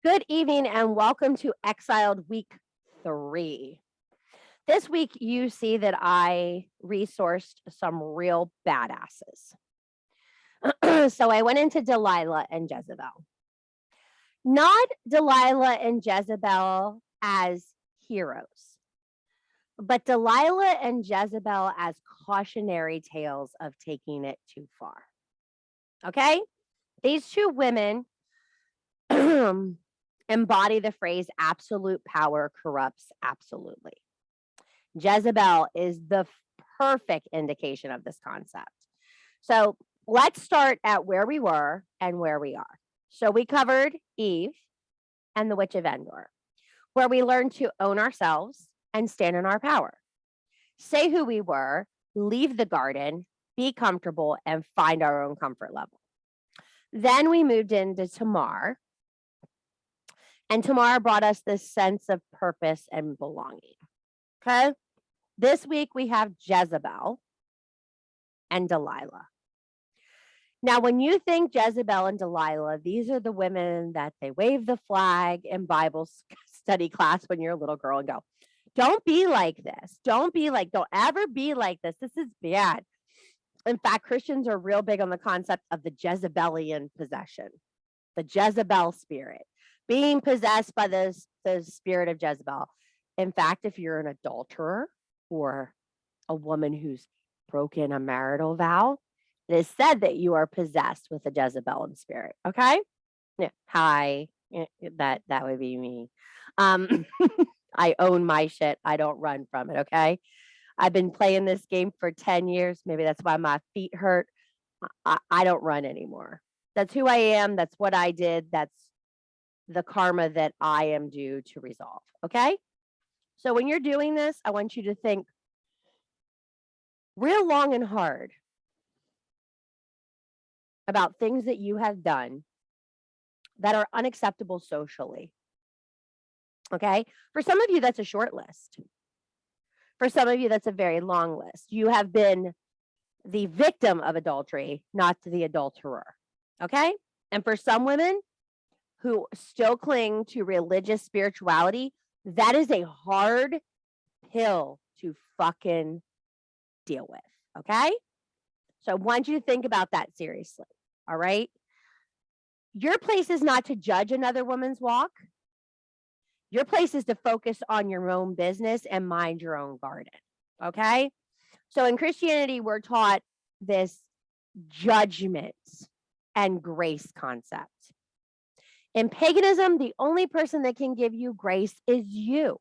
Good evening and welcome to Exiled Week 3. This week, you see that I resourced some real badasses. So I went into Delilah and Jezebel. Not Delilah and Jezebel as heroes, but Delilah and Jezebel as cautionary tales of taking it too far. Okay? These two women embody the phrase absolute power corrupts absolutely. Jezebel is the perfect indication of this concept. So let's start at where we were and where we are. So we covered Eve and the Witch of Endor, where we learned to own ourselves and stand in our power. Say who we were, leave the garden, be comfortable, and find our own comfort level. Then we moved into Tamar, and Tamar brought us this sense of purpose and belonging. Okay? This week we have Jezebel and Delilah. Now, when you think Jezebel and Delilah, these are the women that they wave the flag in Bible study class when you're a little girl and go, don't be like this. Don't ever be like this. This is bad. In fact, Christians are real big on the concept of the Jezebelian possession, the Jezebel spirit, being possessed by the spirit of Jezebel. In fact, if you're an adulterer or a woman who's broken a marital vow, it is said that you are possessed with a Jezebelian spirit. Okay? Yeah. Hi. That would be me. I own my shit. I don't run from it. Okay? I've been playing this game for 10 years. Maybe that's why my feet hurt. I don't run anymore. That's who I am. That's what I did. That's the karma that I am due to resolve. Okay? So when you're doing this, I want you to think real long and hard about things that you have done that are unacceptable socially. Okay? For some of you, that's a short list. For some of you, that's a very long list. You have been the victim of adultery, not the adulterer. Okay? And for some women who still cling to religious spirituality, that is a hard pill to fucking deal with. Okay? So I want you to think about that seriously. All right? Your place is not to judge another woman's walk. Your place is to focus on your own business and mind your own garden. Okay? So in Christianity, we're taught this judgment and grace concept. In paganism, the only person that can give you grace is you.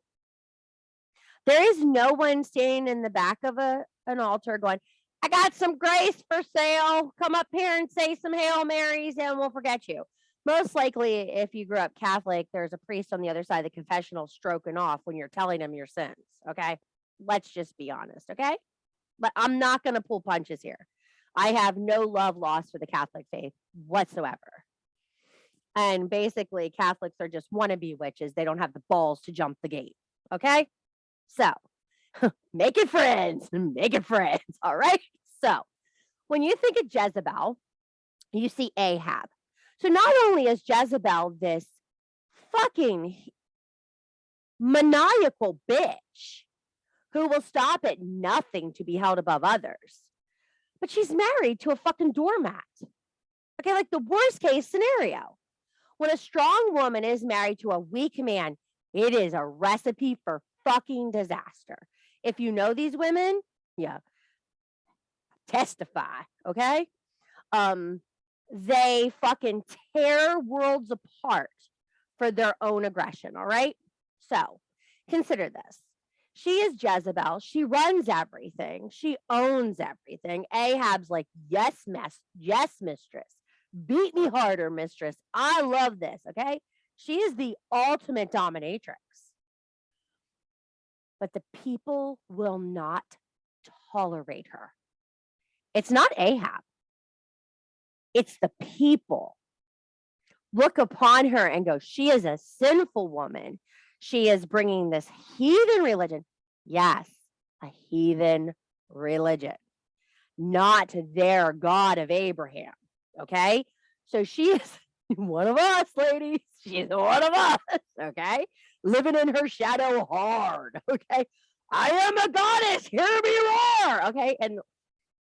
There is no one standing in the back of an altar going, I got some grace for sale. Come up here and say some Hail Marys and we'll forget you. Most likely, if you grew up Catholic, there's a priest on the other side of the confessional stroking off when you're telling him your sins. Okay? Let's just be honest. Okay? But I'm not going to pull punches here. I have no love lost for the Catholic faith whatsoever. And basically, Catholics are just wannabe witches. They don't have the balls to jump the gate. Okay? So, making friends. All right? So, when you think of Jezebel, you see Ahab. So, not only is Jezebel this fucking maniacal bitch who will stop at nothing to be held above others, but she's married to a fucking doormat. Okay? Like the worst case scenario. When a strong woman is married to a weak man, it is a recipe for fucking disaster. If you know these women, yeah, testify, okay? They fucking tear worlds apart for their own aggression, all right? So, consider this. She is Jezebel. She runs everything. She owns everything. Ahab's like, yes, mistress. Beat me harder, mistress. I love this, okay? She is the ultimate dominatrix. But the people will not tolerate her. It's not Ahab. It's the people. Look upon her and go, she is a sinful woman. She is bringing this heathen religion. Yes, a heathen religion. Not their God of Abraham. Okay? So she is One of us, ladies. She's one of us, okay? Living in her shadow hard, okay? I am a goddess. Hear me roar, okay? And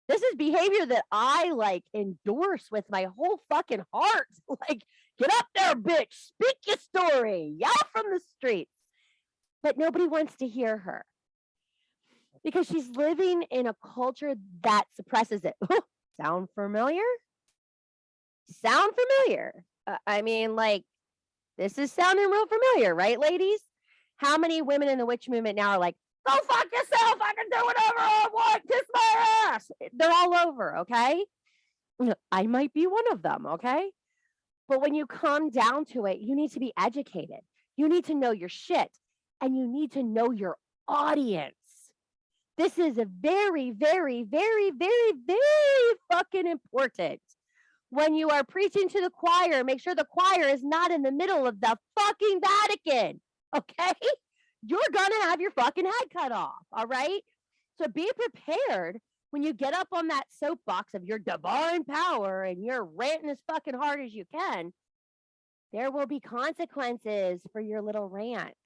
this is behavior that I like endorse with my whole fucking heart. Like, get up there, bitch. Speak your story. Yell from the streets. But nobody wants to hear her because she's living in a culture that suppresses it. Sound familiar? Sound familiar? I mean, like, this is sounding real familiar, right, ladies? How many women in the witch movement now are like, go fuck yourself. I can do whatever I want. Kiss my ass. They're all over, okay? I might be one of them, okay? But when you come down to it, you need to be educated. You need to know your shit and you need to know your audience. This is a very, very, very, very, very fucking important. When you are preaching to the choir, make sure the choir is not in the middle of the fucking Vatican, okay? You're gonna have your fucking head cut off, all right? So be prepared when you get up on that soapbox of your divine power and you're ranting as fucking hard as you can. There will be consequences for your little rants.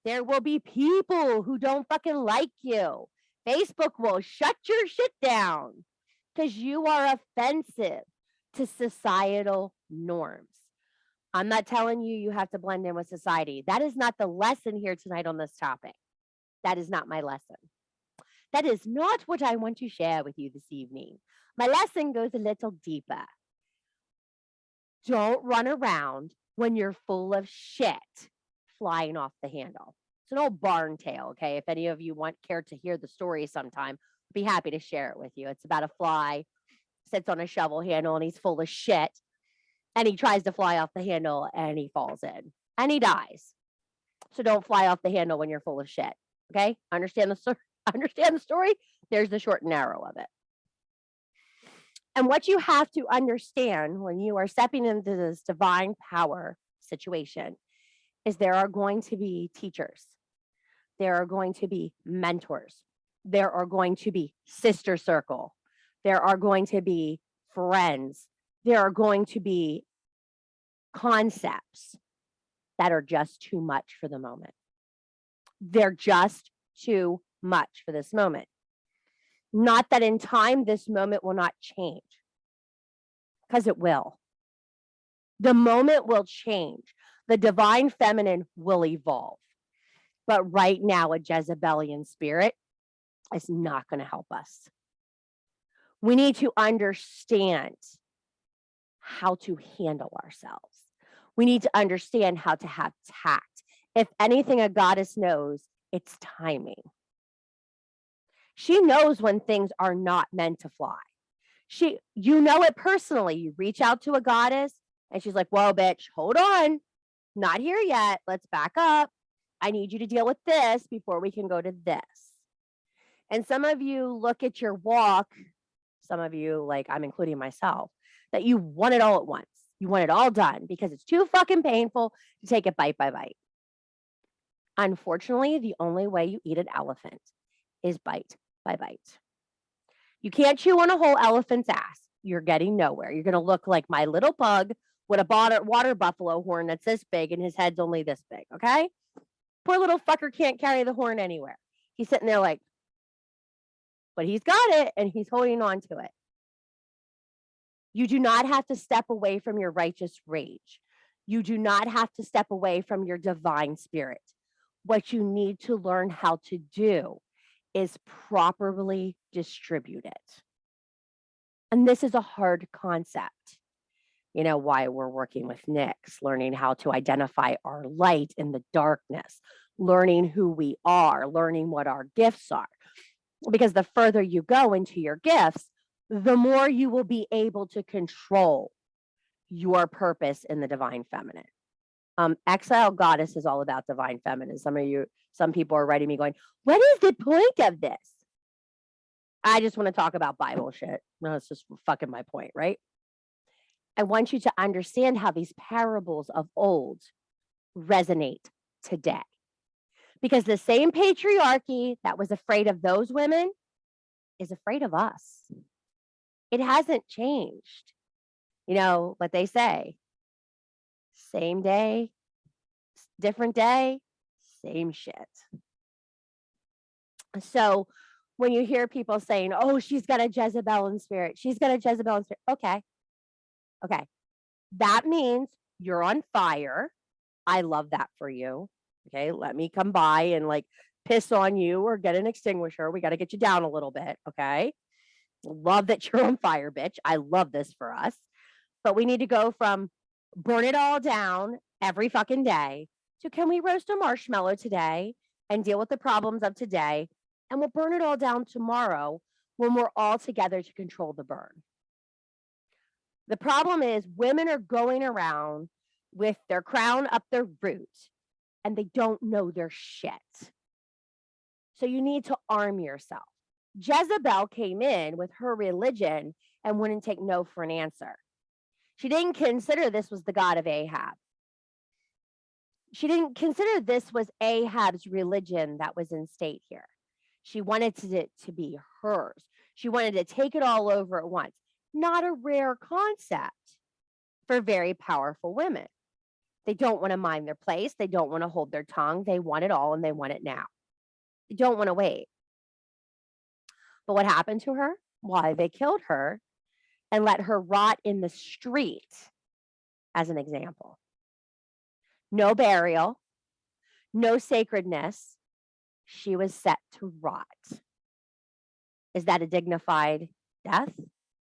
There will be people who don't fucking like you. Facebook will shut your shit down because you are offensive to societal norms. I'm not telling you you have to blend in with society. That is not the lesson here tonight on this topic. That is not my lesson. That is not what I want to share with you this evening. My lesson goes a little deeper. Don't run around when you're full of shit flying off the handle. It's an old barn tale, okay? If any of you care to hear the story sometime, I'd be happy to share it with you. It's about a fly sits on a shovel handle and he's full of shit and he tries to fly off the handle and he falls in and he dies. So don't fly off the handle when you're full of shit. Okay? Understand the story? There's the short and narrow of it. And what you have to understand when you are stepping into this divine power situation is there are going to be teachers. There are going to be mentors. There are going to be sister circle. There are going to be friends. There are going to be concepts that are just too much for the moment. They're just too much for this moment. Not that in time, this moment will not change, because it will. The moment will change. The divine feminine will evolve. But right now, a Jezebelian spirit is not going to help us. We need to understand how to handle ourselves. We need to understand how to have tact. If anything, a goddess knows, it's timing. She knows when things are not meant to fly. You know it personally. You reach out to a goddess and she's like, whoa, bitch, hold on. Not here yet. Let's back up. I need you to deal with this before we can go to this. And some of you look at your walk, some of you, like I'm including myself, that you want it all at once. You want it all done because it's too fucking painful to take it bite by bite. Unfortunately, the only way you eat an elephant is bite by bite. You can't chew on a whole elephant's ass. You're getting nowhere. You're going to look like my little pug with a water buffalo horn that's this big and his head's only this big, okay? Poor little fucker can't carry the horn anywhere. He's sitting there like, but he's got it and he's holding on to it. You do not have to step away from your righteous rage. You do not have to step away from your divine spirit. What you need to learn how to do is properly distribute it. And this is a hard concept. You know, why we're working with Nyx, learning how to identify our light in the darkness, learning who we are, learning what our gifts are. Because the further you go into your gifts, the more you will be able to control your purpose in the divine feminine. Exiled Goddess is all about divine feminine. Some people are writing me going, what is the point of this? I just want to talk about Bible shit. No, it's just fucking my point, right? I want you to understand how these parables of old resonate today. Because the same patriarchy that was afraid of those women is afraid of us. It hasn't changed. You know what they say, Same day, different day, same shit. So when you hear people saying, oh, she's got a Jezebel in spirit, she's got a Jezebel in spirit. Okay. Okay. That means you're on fire. I love that for you. Okay. Let me come by and like piss on you or get an extinguisher. We got to get you down a little bit. Okay. Love that you're on fire, bitch. I love this for us. But we need to go from burn it all down every fucking day to can we roast a marshmallow today and deal with the problems of today? And we'll burn it all down tomorrow when we're all together to control the burn. The problem is women are going around with their crown up their root and they don't know their shit. So you need to arm yourself. Jezebel came in with her religion and wouldn't take no for an answer. She didn't consider this was the God of Ahab. She didn't consider this was Ahab's religion that was in state here. She wanted it to be hers. She wanted to take it all over at once. Not a rare concept for very powerful women. They don't want to mind their place. They don't want to hold their tongue. They want it all and they want it now. They don't want to wait. But what happened to her? Why they killed her and let her rot in the street as an example. No burial, no sacredness. She was set to rot. Is that a dignified death?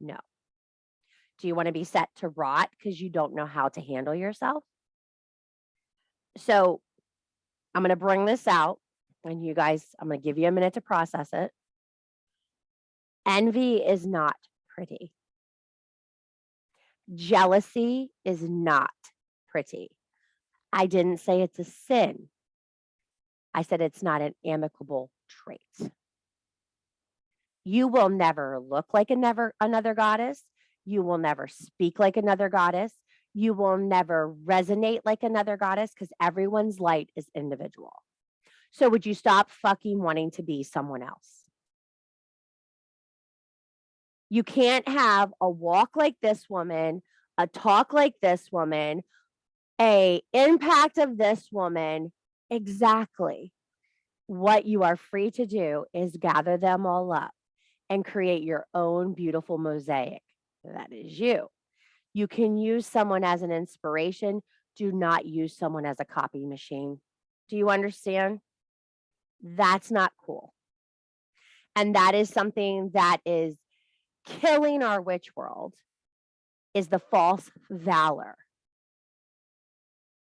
No. Do you want to be set to rot because you don't know how to handle yourself? So I'm going to bring this out and you guys, I'm going to give you a minute to process it. Envy is not pretty. Jealousy is not pretty. I didn't say it's a sin. I said it's not an amicable trait. You will never look like another goddess. You will never speak like another goddess. You will never resonate like another goddess because everyone's light is individual. So would you stop fucking wanting to be someone else? You can't have a walk like this woman, a talk like this woman, a impact of this woman. Exactly. What you are free to do is gather them all up and create your own beautiful mosaic. That is you. You can use someone as an inspiration. Do not use someone as a copy machine. Do you understand? That's not cool. And that is something that is killing our witch world, is the false valor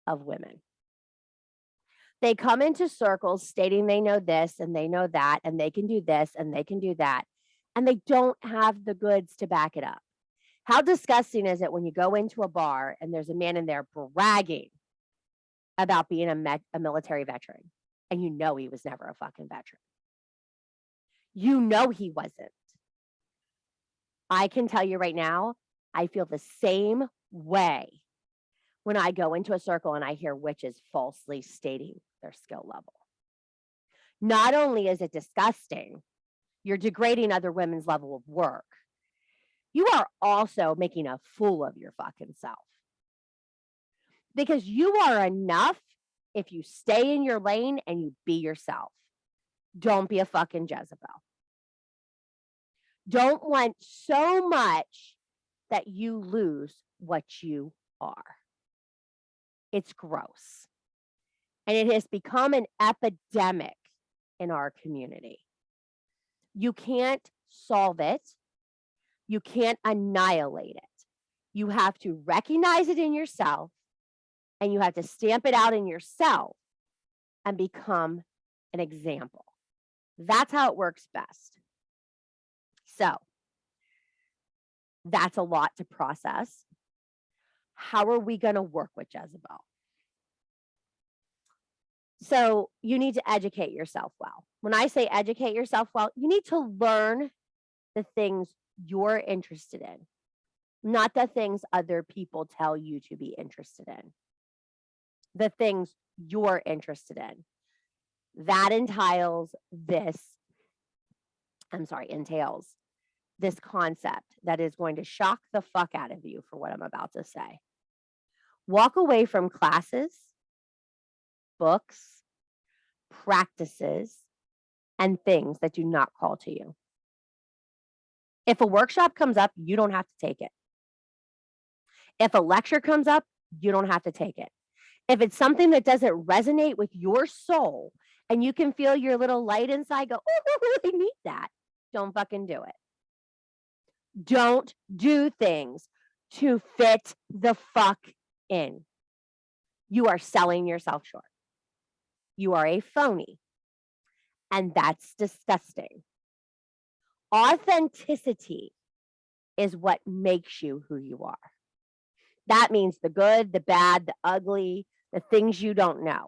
of women. They come into circles stating they know this and they know that and they can do this and they can do that, and they don't have the goods to back it up. How disgusting is it when you go into a bar and there's a man in there bragging about being a military veteran and you know he was never a fucking veteran? You know he wasn't. I can tell you right now, I feel the same way when I go into a circle and I hear witches falsely stating their skill level. Not only is it disgusting, you're degrading other women's level of work. You are also making a fool of your fucking self. Because you are enough if you stay in your lane and you be yourself. Don't be a fucking Jezebel. Don't want so much that you lose what you are. It's gross. And it has become an epidemic in our community. You can't solve it. You can't annihilate it. You have to recognize it in yourself and you have to stamp it out in yourself and become an example. That's how it works best. So that's a lot to process. How are we going to work with Jezebel? So you need to educate yourself well. When I say educate yourself well, you need to learn the things you're interested in, not the things other people tell you to be interested in. The things you're interested in. That entails this concept that is going to shock the fuck out of you for what I'm about to say. Walk away from classes, books, practices, and things that do not call to you. If a workshop comes up, you don't have to take it. If a lecture comes up, you don't have to take it. If it's something that doesn't resonate with your soul and you can feel your little light inside go, oh, I really need that, don't fucking do it. Don't do things to fit the fuck in. You are selling yourself short. You are a phony. And that's disgusting. Authenticity is what makes you who you are. That means the good, the bad, the ugly, the things you don't know.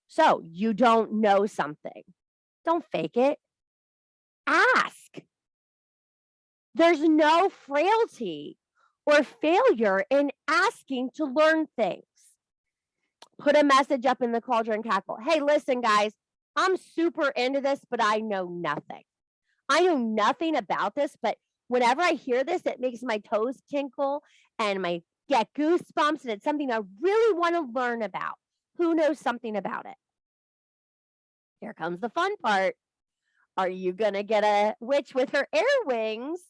So you don't know something. Don't fake it. Ask. There's no frailty or failure in asking to learn things. Put a message up in the Cauldron Cackle. Hey, listen, guys, I'm super into this, but I know nothing. I know nothing about this, but whenever I hear this, it makes my toes tinkle and I get goosebumps, and it's something I really want to learn about. Who knows something about it? Here comes the fun part. Are you going to get a witch with her air wings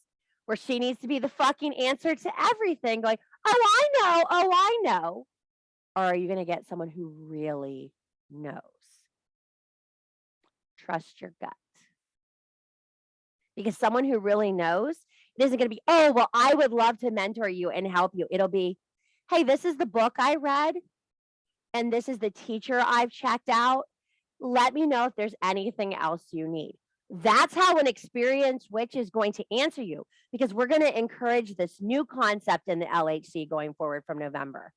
where she needs to be the fucking answer to everything going, oh, I know. Or are you going to get someone who really knows? Trust your gut. Because someone who really knows, it isn't going to be, oh, well, I would love to mentor you and help you. It'll be, hey, this is the book I read, and this is the teacher I've checked out. Let me know if there's anything else you need. That's how an experienced witch is going to answer you, because we're going to encourage this new concept in the LHC going forward from November.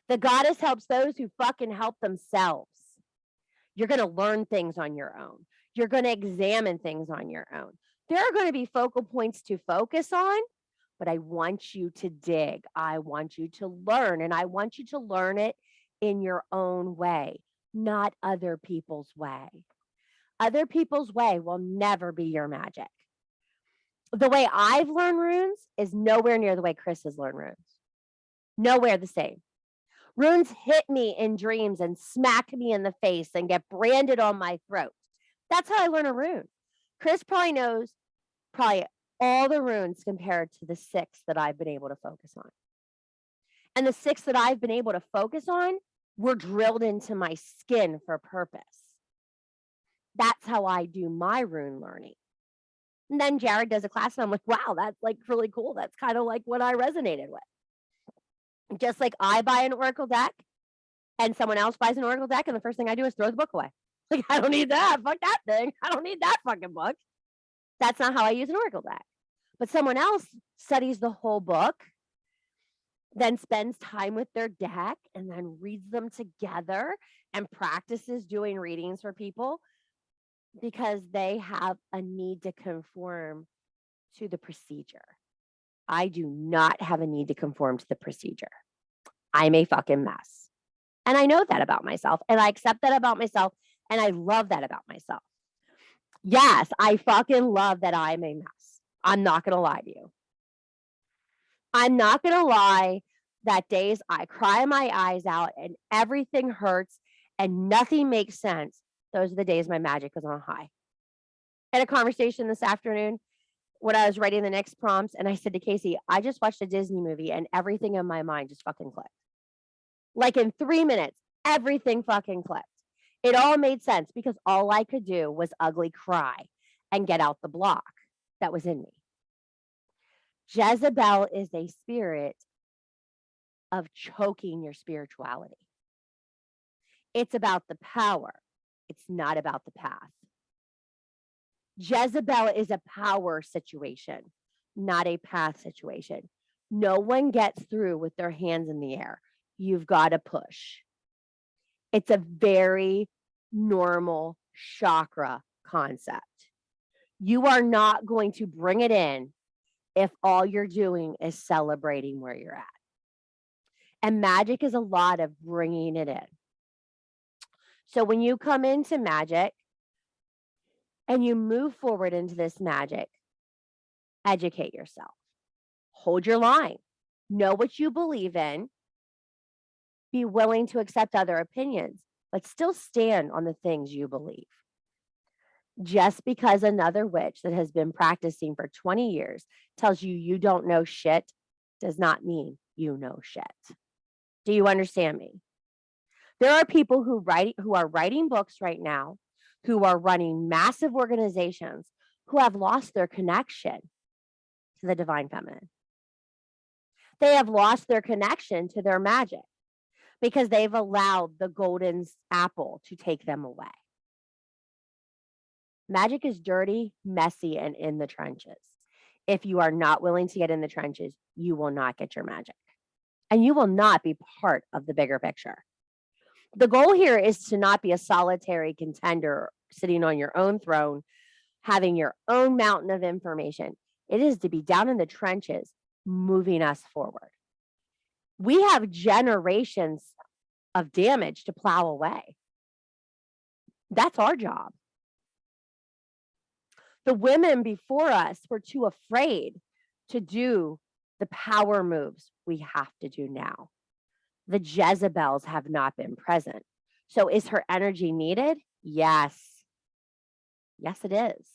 The goddess helps those who fucking help themselves. You're going to learn things on your own. You're going to examine things on your own. There are going to be focal points to focus on, but I want you to dig. I want you to learn, and I want you to learn it in your own way, not other people's way. Other people's way will never be your magic. The way I've learned runes is nowhere near the way Chris has learned runes. Nowhere the same. Runes hit me in dreams and smack me in the face and get branded on my throat. That's how I learn a rune. Chris probably knows all the runes compared to the 6 that I've been able to focus on. And the 6 that I've been able to focus on were drilled into my skin for purpose. That's how I do my rune learning. And then Jared does a class and I'm like, wow, that's like really cool. That's kind of like what I resonated with. Just like I buy an oracle deck and someone else buys an oracle deck, and the first thing I do is throw the book away. Like, I don't need that. Fuck that thing. I don't need that fucking book. That's not how I use an oracle deck. But someone else studies the whole book, then spends time with their deck, and then reads them together and practices doing readings for people because they have a need to conform to the procedure. I do not have a need to conform to the procedure. I'm a fucking mess. And I know that about myself, and I accept that about myself, and I love that about myself. Yes, I fucking love that I'm a mess. I'm not going to lie to you. I'm not going to lie that days I cry my eyes out and everything hurts and nothing makes sense. Those are the days my magic is on high. I had a conversation this afternoon when I was writing the next prompts, and I said to Casey, I just watched a Disney movie and everything in my mind just fucking clicked. Like in 3 minutes, everything fucking clicked. It all made sense because all I could do was ugly cry and get out the block that was in me. Jezebel is a spirit of choking your spirituality. It's about the power. It's not about the path. Jezebel is a power situation, not a path situation. No one gets through with their hands in the air. You've got to push. It's a very normal chakra concept. You are not going to bring it in if all you're doing is celebrating where you're at. And magic is a lot of bringing it in. So when you come into magic and you move forward into this magic, educate yourself. Hold your line. Know what you believe in. Be willing to accept other opinions, but still stand on the things you believe. Just because another witch that has been practicing for 20 years tells you you don't know shit does not mean you know shit. Do you understand me? There are people who are writing books right now, who are running massive organizations, who have lost their connection to the divine feminine. They have lost their connection to their magic because they've allowed the golden apple to take them away. Magic is dirty, messy, and in the trenches. If you are not willing to get in the trenches, you will not get your magic. And you will not be part of the bigger picture. The goal here is to not be a solitary contender sitting on your own throne, having your own mountain of information. It is to be down in the trenches, moving us forward. We have generations of damage to plow away. That's our job. The women before us were too afraid to do the power moves we have to do now. The Jezebels have not been present. So is her energy needed? Yes. Yes, it is.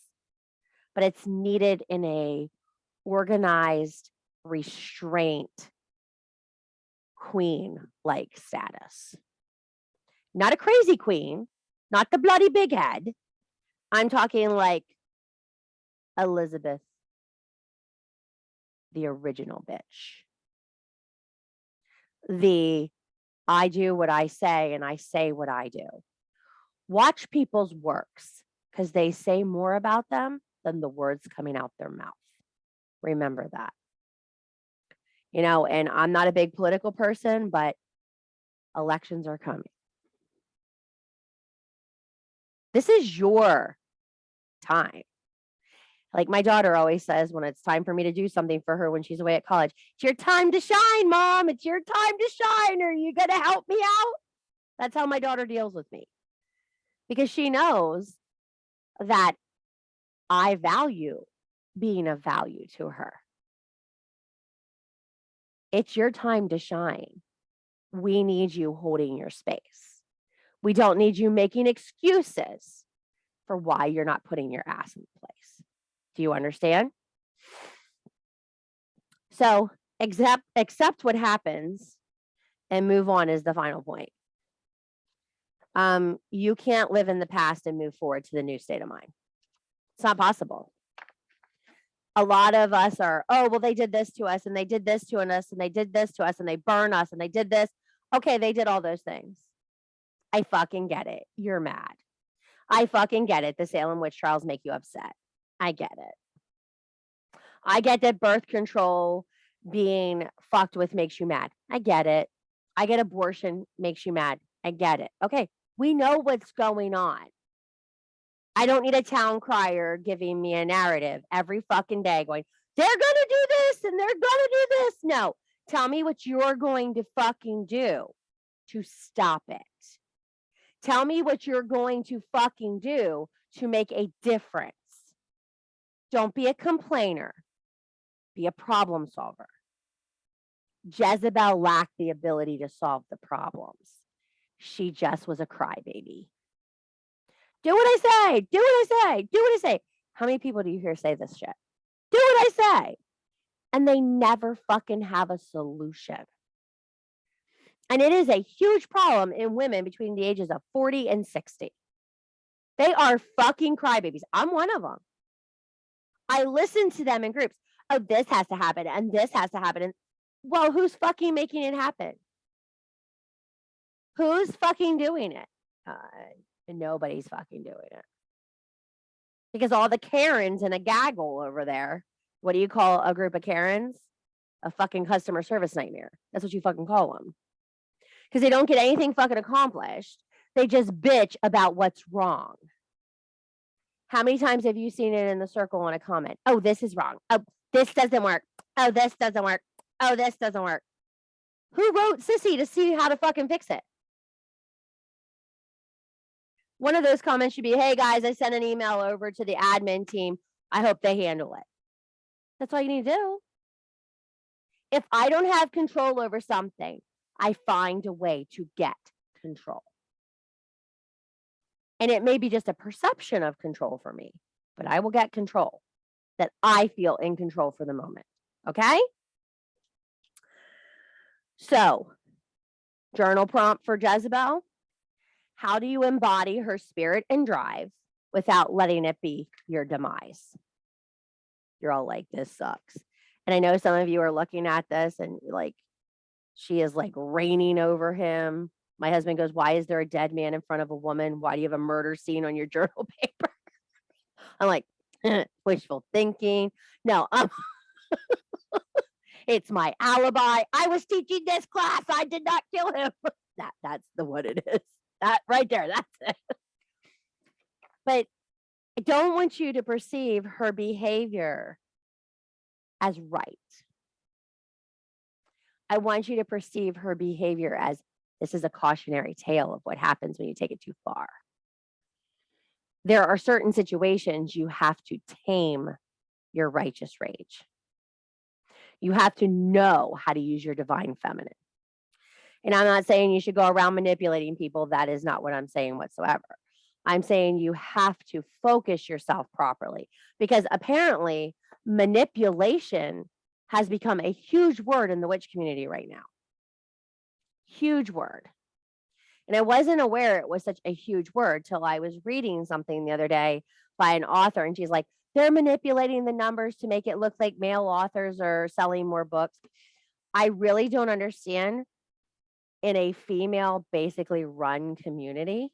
But it's needed in a organized, restraint, queen-like status. Not a crazy queen, not the bloody big head. I'm talking like Elizabeth, the original bitch. The I do what I say and I say what I do. Watch people's works because they say more about them than the words coming out their mouth. Remember that. You know, and I'm not a big political person, but elections are coming. This is your time. Like my daughter always says when it's time for me to do something for her when she's away at college, it's your time to shine, Mom. It's your time to shine. Are you going to help me out? That's how my daughter deals with me. Because she knows that I value being of value to her. It's your time to shine. We need you holding your space. We don't need you making excuses for why you're not putting your ass in place. Do you understand? So accept what happens and move on is the final point. You can't live in the past and move forward to the new state of mind. It's not possible. A lot of us are, oh, well, they did this to us and they did this to us and they did this to us and they burn us and they did this. Okay, they did all those things. I fucking get it. You're mad. I fucking get it. The Salem witch trials make you upset. I get it. I get that birth control being fucked with makes you mad. I get it. I get abortion makes you mad. I get it. Okay, we know what's going on. I don't need a town crier giving me a narrative every fucking day going, they're going to do this and they're going to do this. No, tell me what you're going to fucking do to stop it. Tell me what you're going to fucking do to make a difference. Don't be a complainer. Be a problem solver. Jezebel lacked the ability to solve the problems. She just was a crybaby. Do what I say. Do what I say. Do what I say. How many people do you hear say this shit? Do what I say. And they never fucking have a solution. And it is a huge problem in women between the ages of 40 and 60. They are fucking crybabies. I'm one of them. I listen to them in groups. Oh, this has to happen and this has to happen. And well, who's fucking making it happen? Who's fucking doing it? Nobody's fucking doing it. Because all the Karens in a gaggle over there, what do you call a group of Karens? A fucking customer service nightmare. That's what you fucking call them. Because they don't get anything fucking accomplished. They just bitch about what's wrong. How many times have you seen it in the circle on a comment? Oh, this is wrong. Oh, this doesn't work. Oh, this doesn't work. Oh, this doesn't work. Who wrote Sissy to see how to fucking fix it? One of those comments should be, hey guys, I sent an email over to the admin team. I hope they handle it. That's all you need to do. If I don't have control over something, I find a way to get control. And it may be just a perception of control for me, but I will get control that I feel in control for the moment. Okay? So, journal prompt for Jezebel. How do you embody her spirit and drive without letting it be your demise? You're all like, this sucks. And I know some of you are looking at this and like, she is like reigning over him. My husband goes, why is there a dead man in front of a woman? Why do you have a murder scene on your journal paper? I'm like, wishful thinking. No, it's my alibi. I was teaching this class. I did not kill him. That's the what it is. That right there. That's it. But I don't want you to perceive her behavior as right. I want you to perceive her behavior as this is a cautionary tale of what happens when you take it too far. There are certain situations you have to tame your righteous rage. You have to know how to use your divine feminine. And I'm not saying you should go around manipulating people. That is not what I'm saying whatsoever. I'm saying you have to focus yourself properly because apparently manipulation has become a huge word in the witch community right now. Huge word. And I wasn't aware it was such a huge word till I was reading something the other day by an author. And she's like, they're manipulating the numbers to make it look like male authors are selling more books. I really don't understand in a female basically run community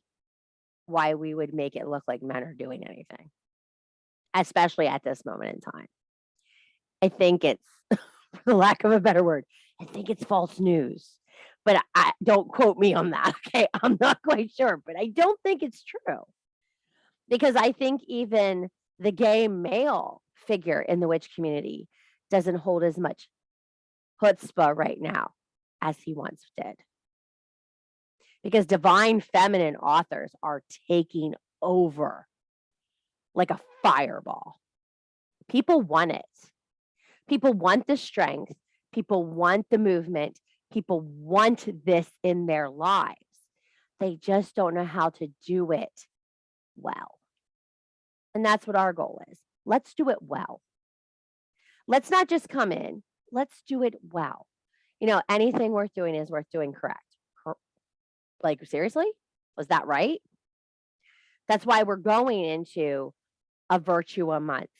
why we would make it look like men are doing anything, especially at this moment in time. I think it's, for lack of a better word, I think it's false news. But I don't quote me on that. Okay. I'm not quite sure, but I don't think it's true. Because I think even the gay male figure in the witch community doesn't hold as much chutzpah right now as he once did. Because divine feminine authors are taking over like a fireball. People want it. People want the strength. People want the movement. People want this in their lives. They just don't know how to do it well. And that's what our goal is. Let's do it well. Let's not just come in. Let's do it well. You know, anything worth doing is worth doing correct. Like, seriously? Was that right? That's why we're going into a virtue a month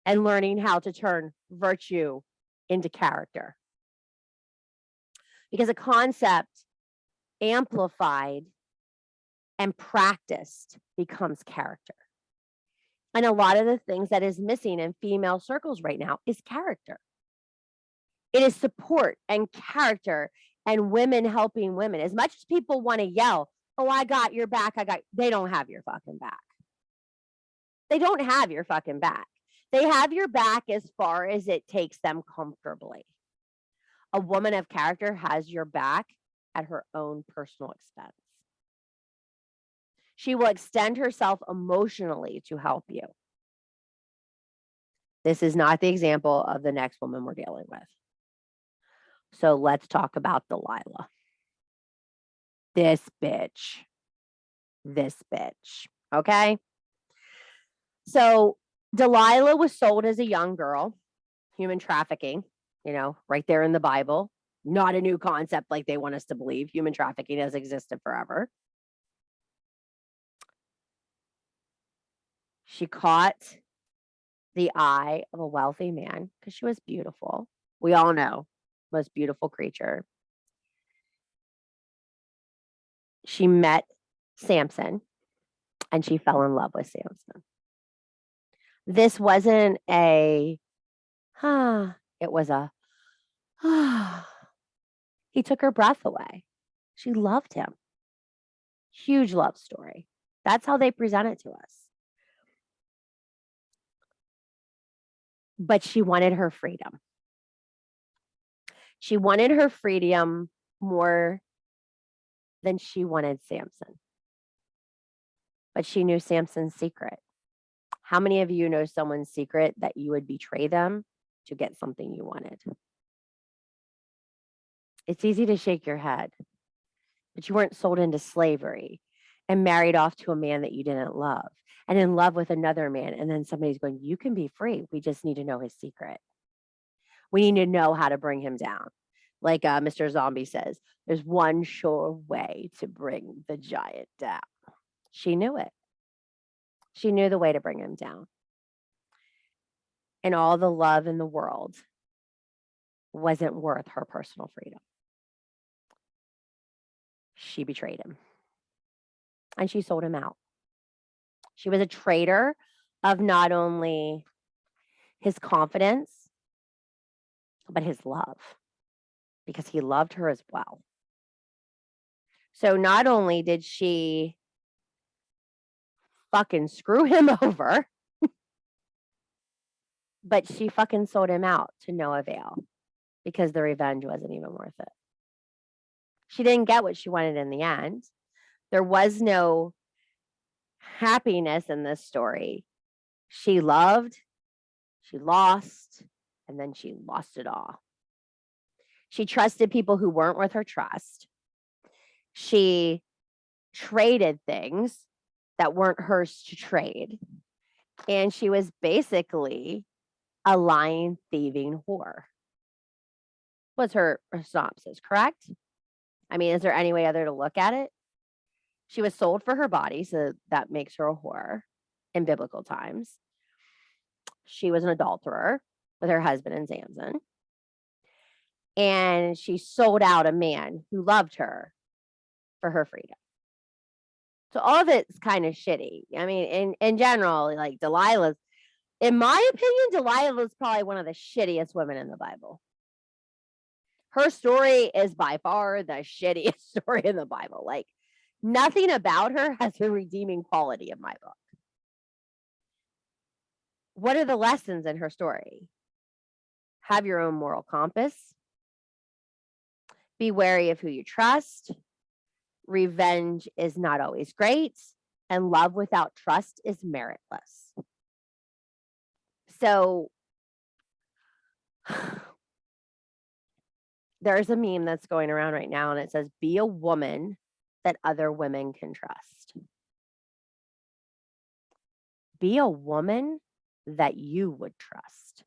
and learning how to turn virtue into character. Because a concept amplified and practiced becomes character. And a lot of the things that is missing in female circles right now is character. It is support and character and women helping women. As much as people want to yell, oh, I got your back, they don't have your fucking back. They don't have your fucking back. They have your back as far as it takes them comfortably. A woman of character has your back at her own personal expense. She will extend herself emotionally to help you. This is not the example of the next woman we're dealing with. So let's talk about Delilah. This bitch. Okay? So Delilah was sold as a young girl, human trafficking, right there in the Bible. Not a new concept like they want us to believe. Human trafficking has existed forever. She caught the eye of a wealthy man because she was beautiful. We all know, most beautiful creature. She met Samson and she fell in love with Samson. This wasn't it was a, he took her breath away. She loved him. Huge love story. That's how they present it to us. But she wanted her freedom. She wanted her freedom more than she wanted Samson. But she knew Samson's secret. How many of you know someone's secret that you would betray them to get something you wanted? It's easy to shake your head, but you weren't sold into slavery and married off to a man that you didn't love and in love with another man. And then somebody's going, you can be free. We just need to know his secret. We need to know how to bring him down. Like Mr. Zombie says, there's one sure way to bring the giant down. She knew it. She knew the way to bring him down. And all the love in the world wasn't worth her personal freedom. She betrayed him. And she sold him out. She was a traitor of not only his confidence, but his love, because he loved her as well. So not only did she fucking screw him over, but she fucking sold him out to no avail because the revenge wasn't even worth it. She didn't get what she wanted in the end. There was no happiness in this story. She loved, she lost, and then she lost it all. She trusted people who weren't worth her trust. She traded things that weren't hers to trade. And she was basically a lying, thieving whore. Was her synopsis, correct? I mean, is there any way other to look at it? She was sold for her body, so that makes her a whore in biblical times. She was an adulterer with her husband in Samson. And she sold out a man who loved her for her freedom. So all of it's kind of shitty. I mean, in general, like Delilah's, in my opinion, Delilah's probably one of the shittiest women in the Bible. Her story is by far the shittiest story in the Bible. Like, nothing about her has a redeeming quality in my book. What are the lessons in her story? Have your own moral compass. Be wary of who you trust. Revenge is not always great. And love without trust is meritless. So there's a meme that's going around right now, and it says, be a woman that other women can trust. Be a woman that you would trust.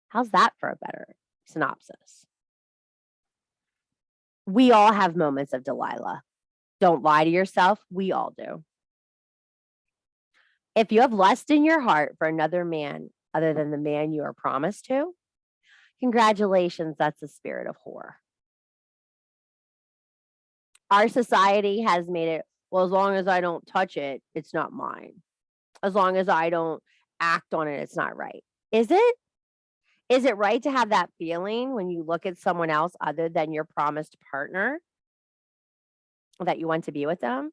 How's that for a better synopsis? We all have moments of Delilah. Don't lie to yourself. We all do. If you have lust in your heart for another man other than the man you are promised to, congratulations, that's the spirit of whore. Our society has made it, well, as long as I don't touch it, it's not mine. As long as I don't act on it, it's not right. Is it? Is it right to have that feeling when you look at someone else other than your promised partner that you want to be with them?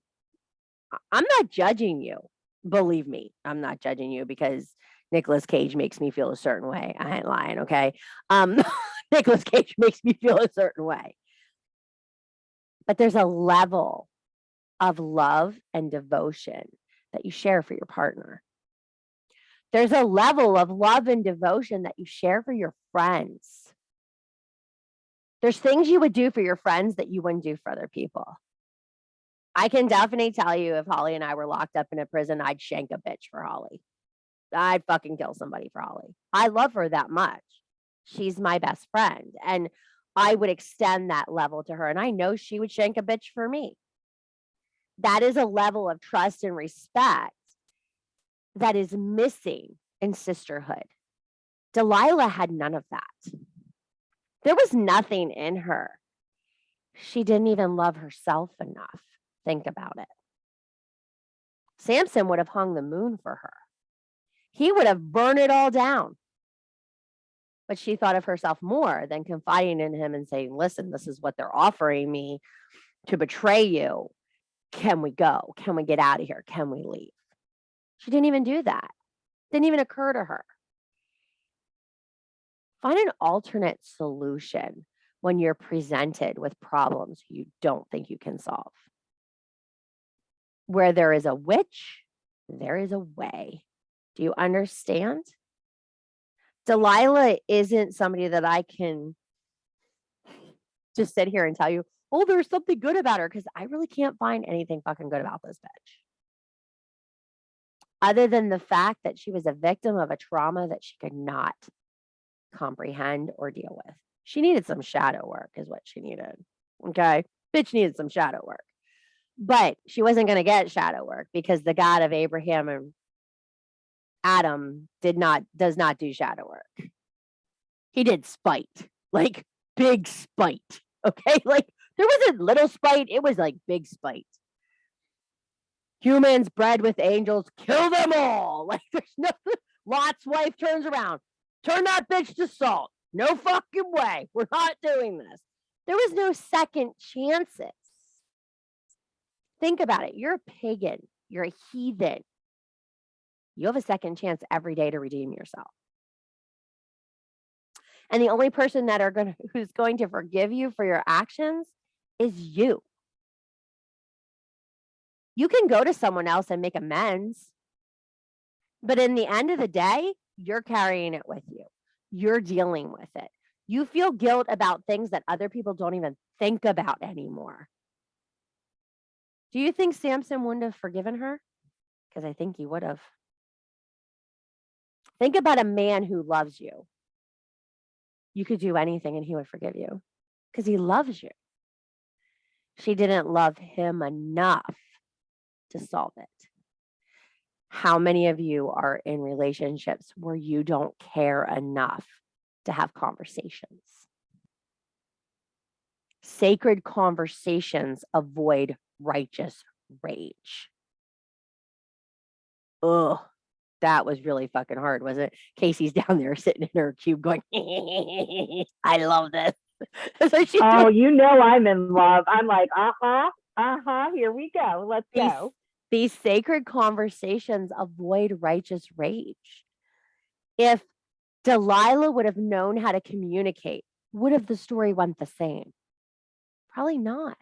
I'm not judging you. Believe me, I'm not judging you because Nicolas Cage makes me feel a certain way. I ain't lying, okay? Nicolas Cage makes me feel a certain way. But there's a level of love and devotion that you share for your partner. There's a level of love and devotion that you share for your friends. There's things you would do for your friends that you wouldn't do for other people. I can definitely tell you if Holly and I were locked up in a prison, I'd shank a bitch for Holly. I'd fucking kill somebody for Holly. I love her that much. She's my best friend. And I would extend that level to her. And I know she would shank a bitch for me. That is a level of trust and respect that is missing in sisterhood. Delilah had none of that. There was nothing in her. She didn't even love herself enough. Think about it. Samson would have hung the moon for her. He would have burned it all down. But she thought of herself more than confiding in him and saying, listen, this is what they're offering me to betray you. Can we go? Can we get out of here? Can we leave? She didn't even do that. Didn't even occur to her. Find an alternate solution when you're presented with problems you don't think you can solve. Where there is a witch, there is a way. Do you understand? Delilah isn't somebody that I can just sit here and tell you, oh, there's something good about her, because I really can't find anything fucking good about this bitch. Other than the fact that she was a victim of a trauma that she could not comprehend or deal with. She needed some shadow work, is what she needed. Okay. Bitch needed some shadow work. But she wasn't going to get shadow work because the God of Abraham and Adam does not do shadow work. He did spite, like big spite. Okay. Like there wasn't little spite, it was like big spite. Humans bred with angels, kill them all. Like there's no, Lot's wife turns around, turn that bitch to salt. No fucking way. We're not doing this. There was no second chances. Think about it. You're a pagan. You're a heathen. You have a second chance every day to redeem yourself. And the only person who's going to forgive you for your actions is you. You can go to someone else and make amends. But in the end of the day, you're carrying it with you. You're dealing with it. You feel guilt about things that other people don't even think about anymore. Do you think Samson wouldn't have forgiven her? Because I think he would have. Think about a man who loves you. You could do anything and he would forgive you because he loves you. She didn't love him enough to solve it. How many of you are in relationships where you don't care enough to have conversations? Sacred conversations avoid righteous rage. Ugh, that was really fucking hard, wasn't it? Casey's down there sitting in her cube going, I love this. So you know I'm in love. I'm like, here we go. Let's go. These sacred conversations avoid righteous rage. If Delilah would have known how to communicate, would have the story went the same? Probably not.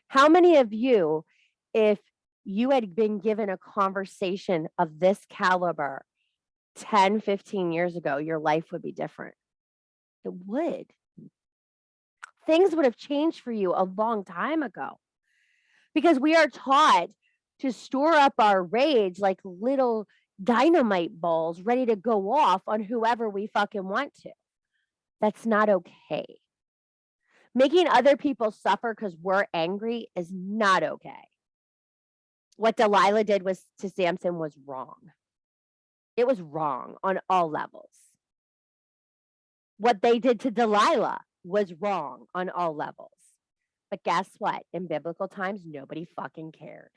How many of you, if you had been given a conversation of this caliber 10, 15 years ago, your life would be different? It would. Things would have changed for you a long time ago. Because we are taught to store up our rage like little dynamite balls ready to go off on whoever we fucking want to. That's not okay. Making other people suffer because we're angry is not okay. What Delilah did to Samson was wrong. It was wrong on all levels. What they did to Delilah was wrong on all levels. But guess what? In biblical times, nobody fucking cared.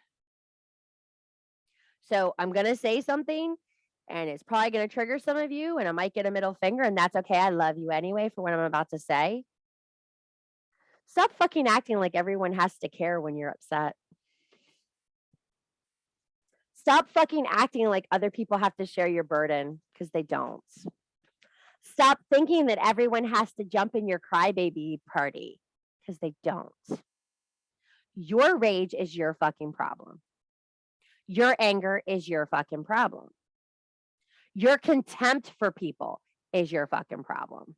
So I'm going to say something, and it's probably going to trigger some of you, and I might get a middle finger, and that's okay. I love you anyway for what I'm about to say. Stop fucking acting like everyone has to care when you're upset. Stop fucking acting like other people have to share your burden, because they don't. Stop thinking that everyone has to jump in your crybaby party, because they don't. Your rage is your fucking problem. Your anger is your fucking problem. Your contempt for people is your fucking problem.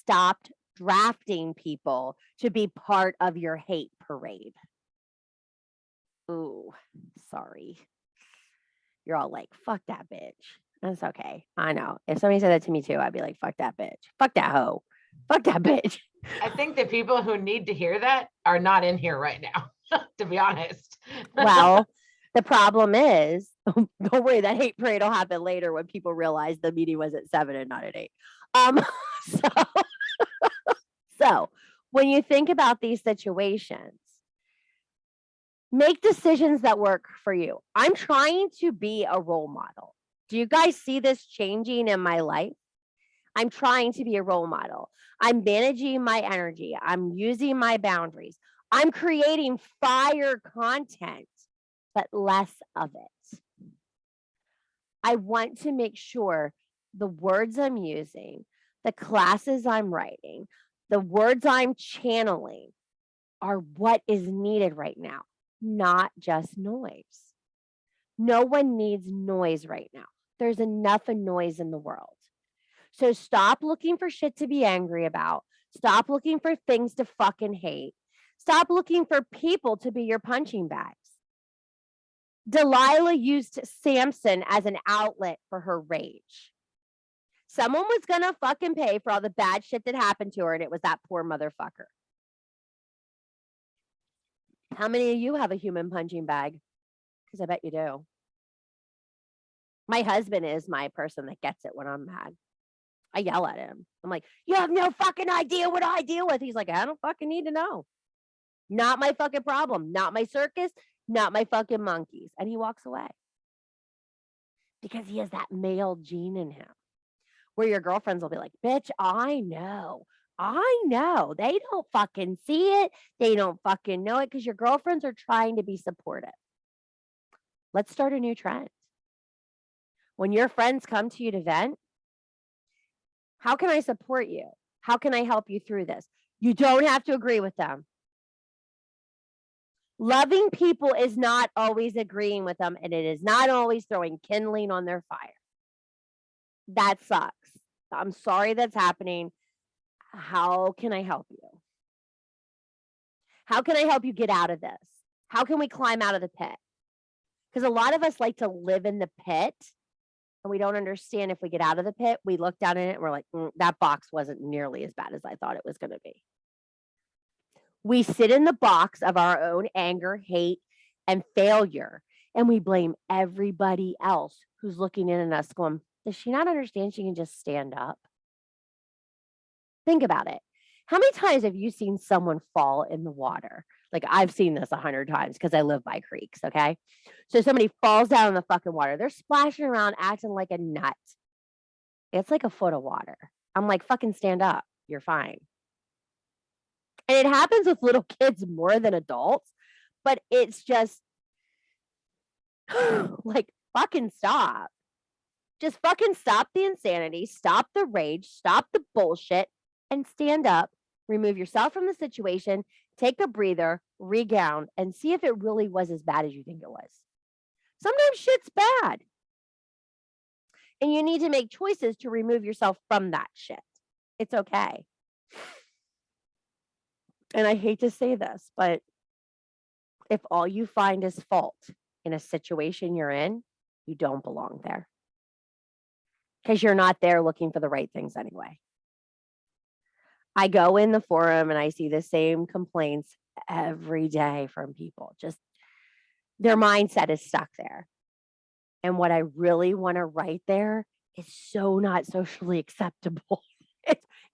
Stop drafting people to be part of your hate parade. Ooh, sorry. You're all like, fuck that bitch. That's okay. I know. If somebody said that to me too, I'd be like, fuck that bitch. Fuck that hoe. Fuck that bitch. I think the people who need to hear that are not in here right now, to be honest. Well, the problem is, don't worry, that hate parade will happen later when people realize the meeting was at 7 and not at 8. So when you think about these situations, make decisions that work for you. I'm trying to be a role model. Do you guys see this changing in my life? I'm trying to be a role model. I'm managing my energy. I'm using my boundaries. I'm creating fire content, but less of it. I want to make sure the words I'm using, the classes I'm writing, the words I'm channeling are what is needed right now, not just noise. No one needs noise right now. There's enough of noise in the world. So stop looking for shit to be angry about. Stop looking for things to fucking hate. Stop looking for people to be your punching bags. Delilah used Samson as an outlet for her rage. Someone was gonna fucking pay for all the bad shit that happened to her, and it was that poor motherfucker. How many of you have a human punching bag? Because I bet you do. My husband is my person that gets it when I'm mad. I yell at him. I'm like, you have no fucking idea what I deal with. He's like, I don't fucking need to know. Not my fucking problem. Not my circus. Not my fucking monkeys. And he walks away. Because he has that male gene in him. Where your girlfriends will be like, bitch, I know. I know. They don't fucking see it. They don't fucking know it because your girlfriends are trying to be supportive. Let's start a new trend. When your friends come to you to vent, how can I support you? How can I help you through this? You don't have to agree with them. Loving people is not always agreeing with them, and it is not always throwing kindling on their fire. That sucks. I'm sorry that's happening. How can I help you? How can I help you get out of this? How can we climb out of the pit? Because a lot of us like to live in the pit, and we don't understand if we get out of the pit, we look down in it and we're like, that box wasn't nearly as bad as I thought it was going to be. We sit in the box of our own anger, hate, and failure, and we blame everybody else who's looking in at us going, does she not understand she can just stand up? Think about it. How many times have you seen someone fall in the water? Like I've seen this 100 times because I live by creeks, okay? So somebody falls down in the fucking water. They're splashing around acting like a nut. It's like a foot of water. I'm like, fucking stand up. You're fine. And it happens with little kids more than adults, but it's just like, fucking stop. Just fucking stop the insanity, stop the rage, stop the bullshit, and stand up, remove yourself from the situation, take a breather, reground, and see if it really was as bad as you think it was. Sometimes shit's bad. And you need to make choices to remove yourself from that shit. It's okay. And I hate to say this, but if all you find is fault in a situation you're in, you don't belong there. Because you're not there looking for the right things anyway. I go in the forum and I see the same complaints every day from people. Just their mindset is stuck there. And what I really want to write there is so not socially acceptable.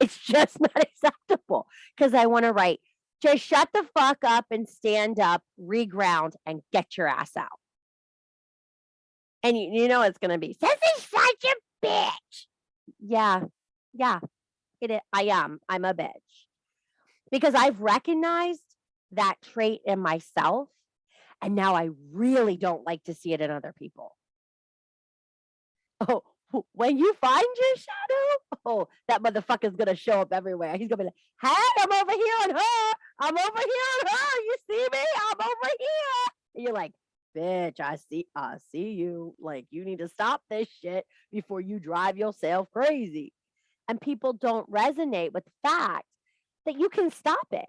It's just not acceptable. Because I want to write, just shut the fuck up and stand up, reground, and get your ass out. And you know it's going to be, this is such a bitch. Yeah. I am. I'm a bitch. Because I've recognized that trait in myself, and now I really don't like to see it in other people. Oh, when you find your shadow, that motherfucker's gonna show up everywhere. He's gonna be like, hey, I'm over here on her. I'm over here on her. You see me? I'm over here. And you're like, bitch, I see you. Like, you need to stop this shit before you drive yourself crazy. And people don't resonate with the fact that you can stop it.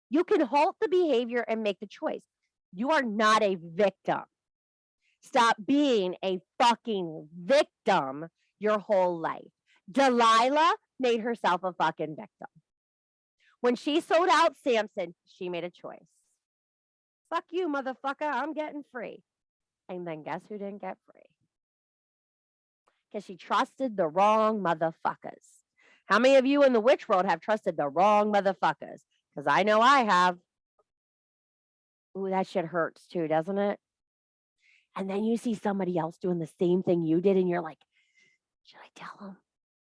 You can halt the behavior and make the choice. You are not a victim. Stop being a fucking victim your whole life. Delilah made herself a fucking victim. When she sold out Samson, she made a choice. Fuck you, motherfucker. I'm getting free. And then guess who didn't get free? Because she trusted the wrong motherfuckers. How many of you in the witch world have trusted the wrong motherfuckers? Because I know I have. Ooh, that shit hurts too, doesn't it? And then you see somebody else doing the same thing you did, and you're like, should I tell them?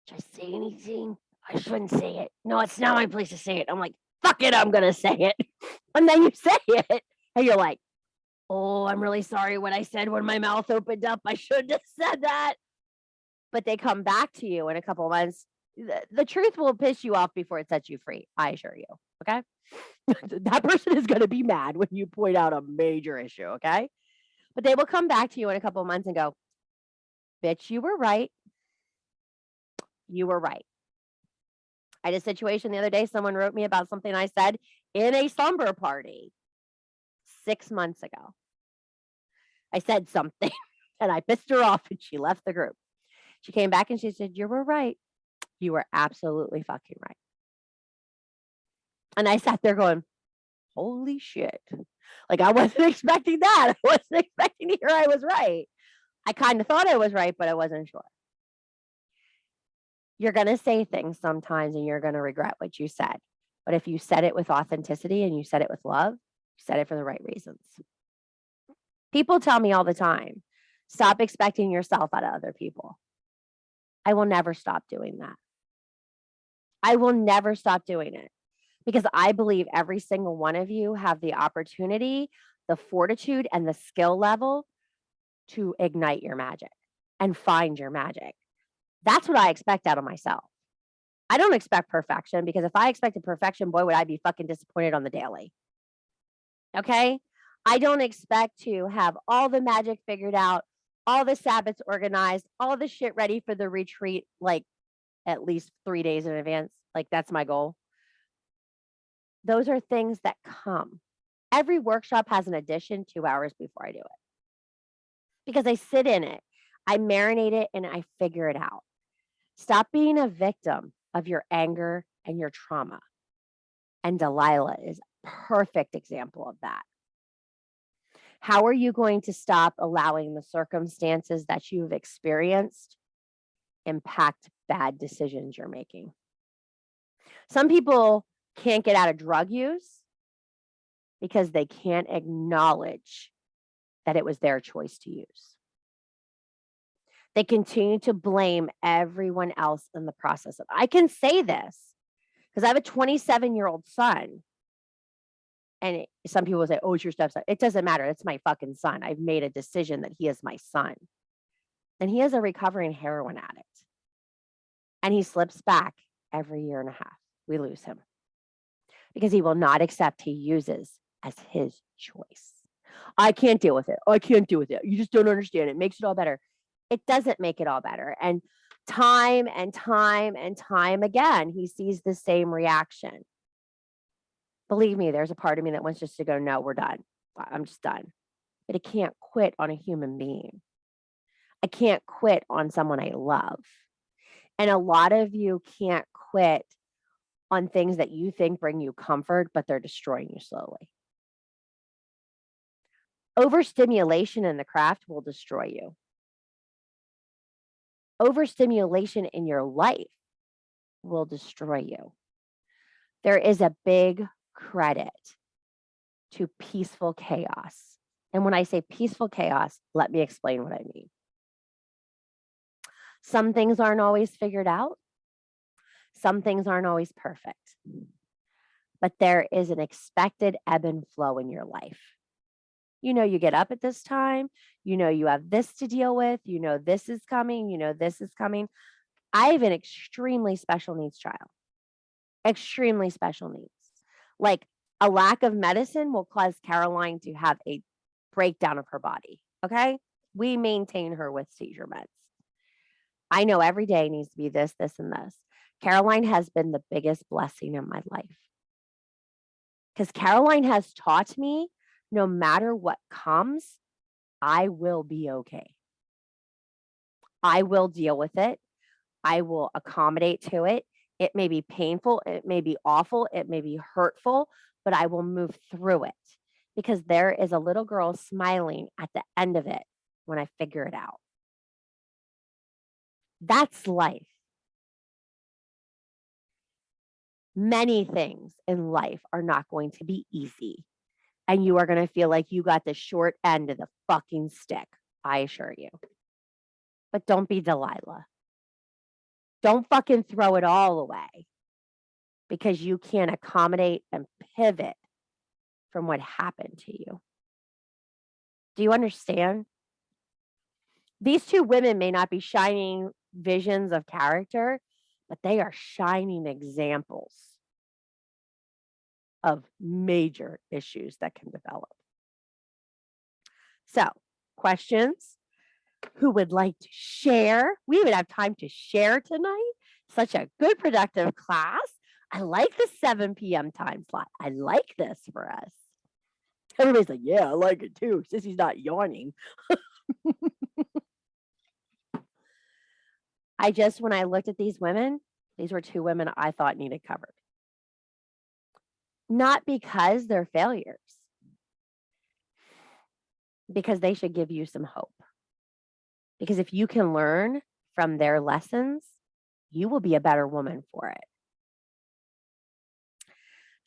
Should I say anything? I shouldn't say it. No, it's not my place to say it. I'm like, fuck it, I'm going to say it. And then you say it, and you're like, oh, I'm really sorry what I said when my mouth opened up. I shouldn't have said that. But they come back to you in a couple of months. The truth will piss you off before it sets you free. I assure you. Okay. That person is going to be mad when you point out a major issue. Okay. But they will come back to you in a couple of months and go, bitch, you were right. You were right. I had a situation the other day. Someone wrote me about something I said in a slumber party 6 months ago. I said something and I pissed her off and she left the group. She came back and she said, "You were right. You were absolutely fucking right." And I sat there going, holy shit. Like, I wasn't expecting that. I wasn't expecting to hear I was right. I kind of thought I was right, but I wasn't sure. You're going to say things sometimes and you're going to regret what you said. But if you said it with authenticity and you said it with love, you said it for the right reasons. People tell me all the time, stop expecting yourself out of other people. I will never stop doing that. I will never stop doing it because I believe every single one of you have the opportunity, the fortitude, and the skill level to ignite your magic and find your magic. That's what I expect out of myself. I don't expect perfection because if I expected perfection, boy, would I be fucking disappointed on the daily. Okay? I don't expect to have all the magic figured out, all the Sabbaths organized, all the shit ready for the retreat, like at least 3 days in advance. Like, that's my goal. Those are things that come. Every workshop has an addition 2 hours before I do it because I sit in it, I marinate it, and I figure it out. Stop being a victim of your anger and your trauma. And Delilah is a perfect example of that. How are you going to stop allowing the circumstances that you've experienced impact bad decisions you're making? Some people can't get out of drug use because they can't acknowledge that it was their choice to use. They continue to blame everyone else in the process. I can say this because I have a 27-year-old son. And some people say, "Oh, it's your stepson." It doesn't matter. It's my fucking son. I've made a decision that he is my son. And he is a recovering heroin addict. And he slips back every year and a half. We lose him because he will not accept he uses as his choice. I can't deal with it. I can't deal with it. You just don't understand. It makes it all better. It doesn't make it all better. And time and time and time again, he sees the same reaction. Believe me, there's a part of me that wants just to go, no, we're done. I'm just done. But I can't quit on a human being. I can't quit on someone I love. And a lot of you can't quit on things that you think bring you comfort, but they're destroying you slowly. Overstimulation in the craft will destroy you. Overstimulation in your life will destroy you. There is a big credit to peaceful chaos. And when I say peaceful chaos, let me explain what I mean. Some things aren't always figured out. Some things aren't always perfect. But there is an expected ebb and flow in your life. You know, you get up at this time. You know, you have this to deal with. You know, this is coming. You know, this is coming. I have an extremely special needs child. Extremely special needs. Like, a lack of medicine will cause Caroline to have a breakdown of her body. Okay. We maintain her with seizure meds. I know every day needs to be this, this, and this. Caroline has been the biggest blessing in my life because Caroline has taught me no matter what comes, I will be okay. I will deal with it. I will accommodate to it. It may be painful. It may be awful. It may be hurtful, but I will move through it because there is a little girl smiling at the end of it when I figure it out. That's life. Many things in life are not going to be easy. And you are going to feel like you got the short end of the fucking stick, I assure you. But don't be Delilah. Don't fucking throw it all away because you can't accommodate and pivot from what happened to you. Do you understand? These two women may not be shining visions of character, but they are shining examples of major issues that can develop. So, questions? Who would like to share? We even have time to share tonight. Such a good, productive class. I like the 7 p.m. time slot. I like this for us. Everybody's like, yeah, I like it too. Sissy's not yawning. When I looked at these women, these were 2 women I thought needed covered. Not because they're failures, because they should give you some hope. Because if you can learn from their lessons, you will be a better woman for it.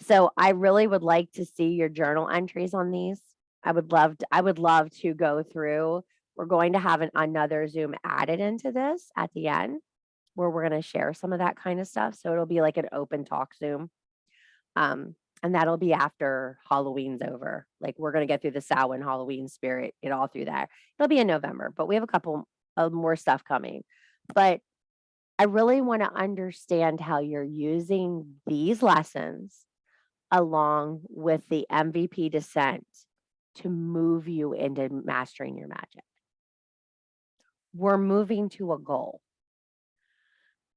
So I really would like to see your journal entries on these. I would love to go through. We're going to have another Zoom added into this at the end where we're going to share some of that kind of stuff. So it'll be like an open talk Zoom. And that'll be after Halloween's over. Like we're going to get through the Samhain Halloween spirit, get all through that. It'll be in November, but we have a couple of more stuff coming. But I really want to understand how you're using these lessons along with the MVP descent to move you into mastering your magic. We're moving to a goal.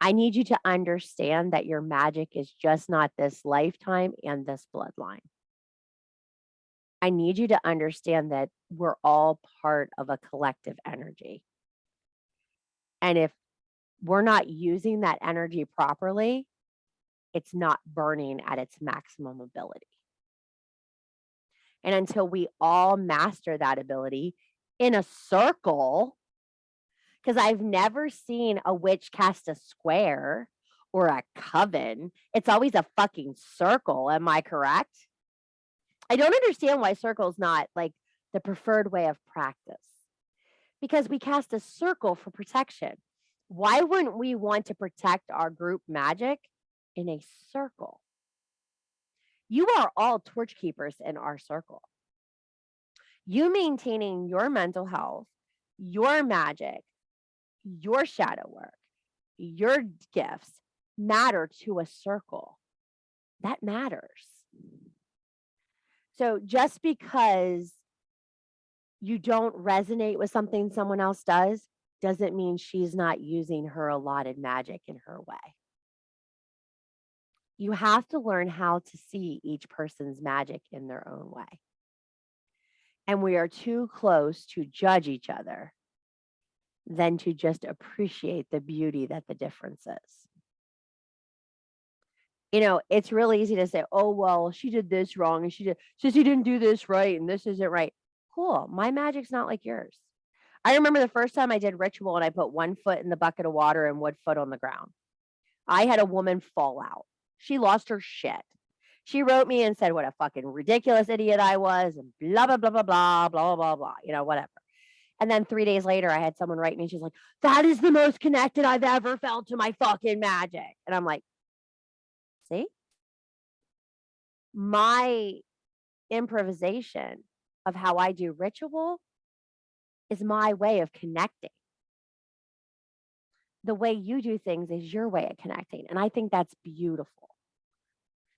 I need you to understand that your magic is just not this lifetime and this bloodline. I need you to understand that we're all part of a collective energy. And if we're not using that energy properly, it's not burning at its maximum ability. And until we all master that ability in a circle, because I've never seen a witch cast a square or a coven. It's always a fucking circle. Am I correct? I don't understand why circle is not like the preferred way of practice. Because we cast a circle for protection. Why wouldn't we want to protect our group magic in a circle? You are all torch keepers in our circle. You maintaining your mental health, your magic, your shadow work, your gifts matter to a circle. That matters. So just because you don't resonate with something someone else does, doesn't mean she's not using her allotted magic in her way. You have to learn how to see each person's magic in their own way. And we are too close to judge each other than to just appreciate the beauty that the difference is. You know, it's really easy to say, oh, well, she did this wrong and she didn't do this right and this isn't right. Cool. My magic's not like yours. I remember the first time I did ritual and I put 1 foot in the bucket of water and 1 foot on the ground. I had a woman fall out. She lost her shit. She wrote me and said what a fucking ridiculous idiot I was and blah, blah, blah, blah, blah, blah, blah, blah, you know, whatever. And then 3 days later, I had someone write me and she's like, that is the most connected I've ever felt to my fucking magic. And I'm like, see? My improvisation of how I do ritual is my way of connecting. The way you do things is your way of connecting. And I think that's beautiful.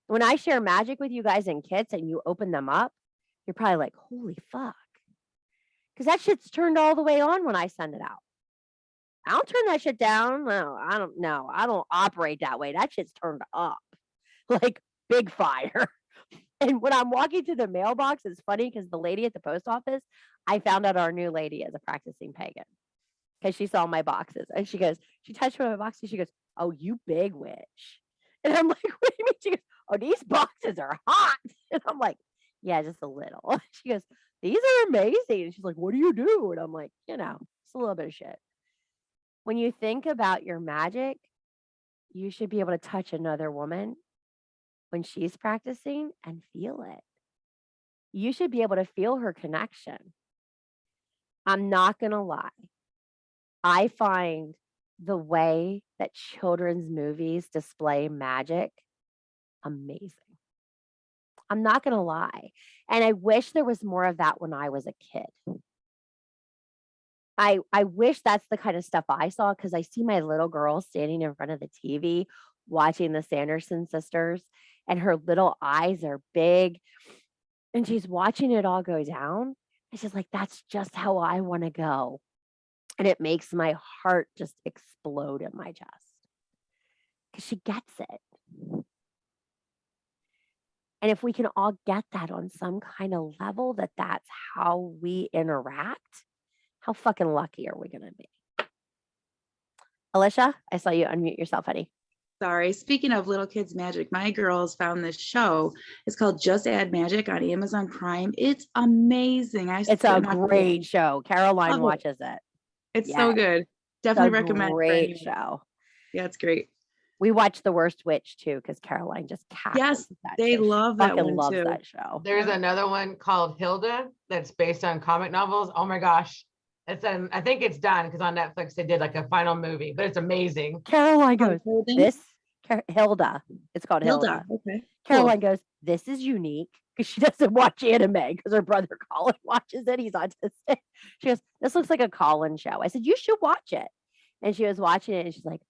When I share magic with you guys in kits and you open them up, you're probably like, holy fuck. Because that shit's turned all the way on when I send it out. I don't turn that shit down. No, I don't know. I don't operate that way. That shit's turned up like big fire. And when I'm walking to the mailbox, it's funny because the lady at the post office, I found out our new lady is a practicing pagan because she saw my boxes and she goes, she touched one of my boxes. She goes, oh, you big witch. And I'm like, what do you mean? She goes, oh, these boxes are hot. And I'm like, yeah, just a little. She goes, these are amazing. And she's like, what do you do? And I'm like, you know, it's a little bit of shit. When you think about your magic, you should be able to touch another woman when she's practicing and feel it. You should be able to feel her connection. I'm not going to lie. I find the way that children's movies display magic amazing. I'm not going to lie. And I wish there was more of that when I was a kid. I wish that's the kind of stuff I saw because I see my little girl standing in front of the TV watching the Sanderson sisters and her little eyes are big and she's watching it all go down. And she's like, that's just how I want to go. And it makes my heart just explode in my chest. because she gets it. And if we can all get that on some kind of level, that that's how we interact, how fucking lucky are we going to be? Alicia, I saw you unmute yourself, honey. Sorry. Speaking of little kids magic, my girls found this show. It's called Just Add Magic on Amazon Prime. It's amazing. It's a great show. Caroline Love it. watches it. It's Yeah. so good. It's Definitely a recommend. for great anyone. show. Yeah, it's great. We watched The Worst Witch too because Caroline just cackles Yes, at that they show. She love that fucking one loves too. that show. There's another one called Hilda that's based on comic novels. Oh my gosh. I think it's done because on Netflix they did like a final movie, but it's amazing. Caroline goes, Holding? this Hilda. It's called Hilda. Okay. Caroline goes, this is unique because she doesn't watch anime because her brother Colin watches it. He's autistic. She goes, this looks like a Colin show. I said, you should watch it. And she was watching it and she's like,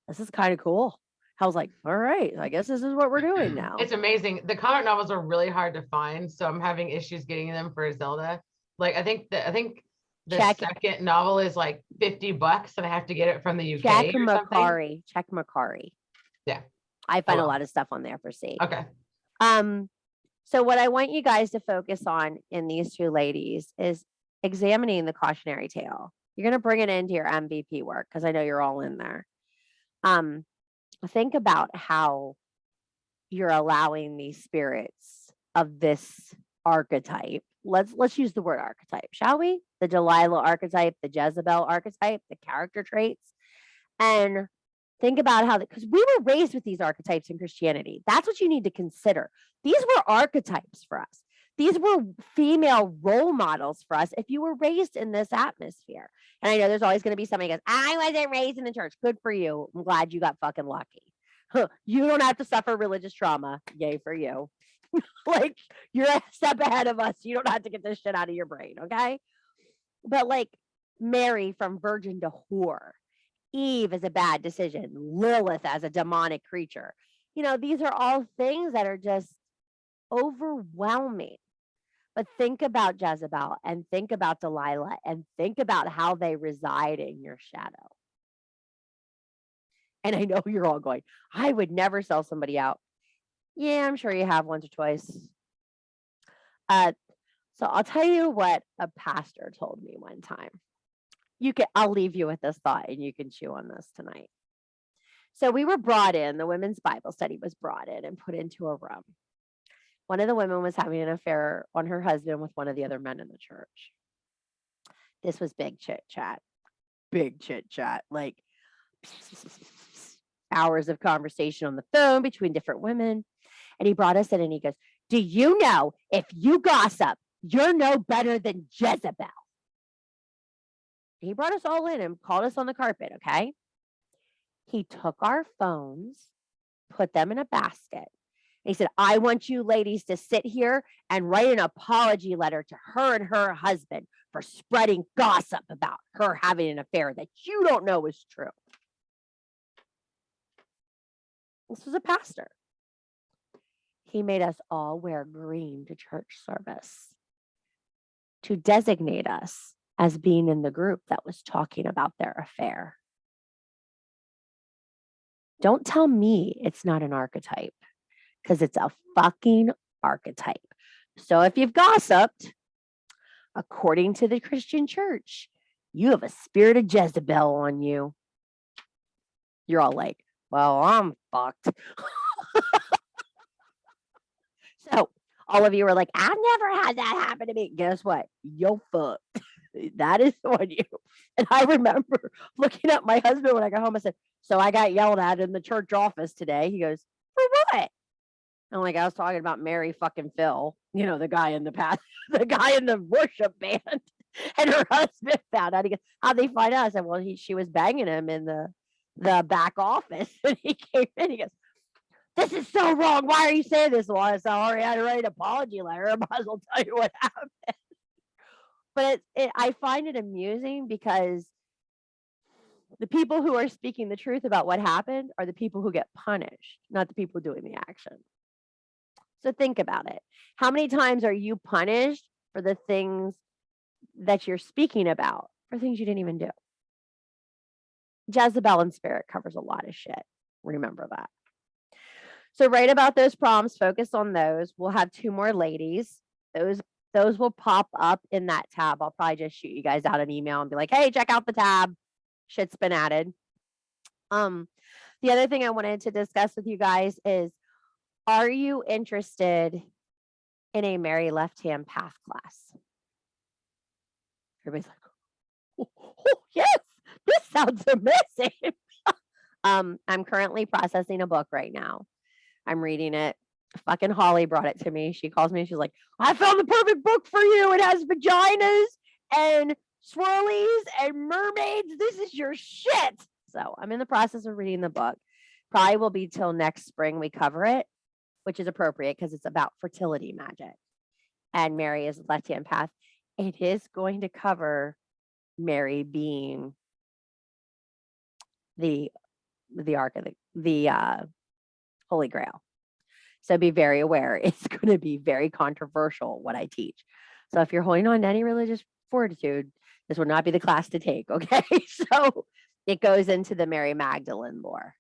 this is kind of cool. I was like, all right, I guess this is what we're doing now. It's amazing. The comic novels are really hard to find, so I'm having issues getting them for Zelda. Like I think the second novel is like $50 and I have to get it from the UK Check or something. Macari. Check Macari. Yeah. I find a will. lot of stuff on there for C. Okay. So what I want you guys to focus on in these two ladies is examining the cautionary tale. You're going to bring it into your MVP work because I know you're all in there. Think about how you're allowing these spirits of this archetype. Let's use the word archetype, shall we? The Delilah archetype, the Jezebel archetype, the character traits, and think about how, because we were raised with these archetypes in Christianity. That's what you need to consider. These were archetypes for us. These were female role models for us if you were raised in this atmosphere. And I know there's always going to be somebody who goes, I wasn't raised in the church. Good for you. I'm glad you got fucking lucky. You don't have to suffer religious trauma. Yay for you. Like, you're a step ahead of us. You don't have to get this shit out of your brain, okay? But like Mary from virgin to whore, Eve is a bad decision, Lilith as a demonic creature. You know, these are all things that are just overwhelming. But think about Jezebel and think about Delilah and think about how they reside in your shadow. And I know you're all going, I would never sell somebody out. Yeah, I'm sure you have once or twice. So I'll tell you what a pastor told me one time. I'll leave you with this thought and you can chew on this tonight. So we were brought in, the women's Bible study was brought in and put into a room. One of the women was having an affair on her husband with one of the other men in the church. This was big chit chat, like hours of conversation on the phone between different women. And he brought us in and he goes, do you know if you gossip, you're no better than Jezebel? He brought us all in and called us on the carpet, okay? He took our phones, put them in a basket. He said, I want you ladies to sit here and write an apology letter to her and her husband for spreading gossip about her having an affair that you don't know is true. This was a pastor. He made us all wear green to church service to designate us as being in the group that was talking about their affair. Don't tell me it's not an archetype, because it's a fucking archetype. So if you've gossiped, according to the Christian church, you have a spirit of Jezebel on you. You're all like, well, I'm fucked. So all of you were like, I've never had that happen to me. Guess what? You're fucked. That is on you. And I remember looking at my husband when I got home. I said, so I got yelled at in the church office today. He goes, for what? I'm like, I was talking about Mary fucking Phil, you know, the guy in the past, the guy in the worship band, and her husband found out. He goes, how'd they find out? I said, well, she was banging him in the back office. And he came in, he goes, this is so wrong. Why are you saying this? Well, I said, I already had to write an apology letter. I might as well tell you what happened. But I find it amusing because the people who are speaking the truth about what happened are the people who get punished, not the people doing the action. So think about it. How many times are you punished for the things that you're speaking about, for things you didn't even do? Jezebel in spirit covers a lot of shit. Remember that. So write about those prompts, focus on those. We'll have 2 more ladies. Those will pop up in that tab. I'll probably just shoot you guys out an email and be like, hey, check out the tab. Shit's been added. The other thing I wanted to discuss with you guys is, are you interested in a Mary Left-Hand Path class? Everybody's like, oh, yes, this sounds amazing. I'm currently processing a book right now. I'm reading it. Fucking Holly brought it to me. She calls me. She's like, I found the perfect book for you. It has vaginas and swirlies and mermaids. This is your shit. So I'm in the process of reading the book. Probably will be till next spring we cover it, which is appropriate because it's about fertility magic. And Mary is left-hand path. It is going to cover Mary being the ark of the Holy Grail. So be very aware. It's going to be very controversial what I teach. So if you're holding on to any religious fortitude, this will not be the class to take. Okay. So it goes into the Mary Magdalene lore.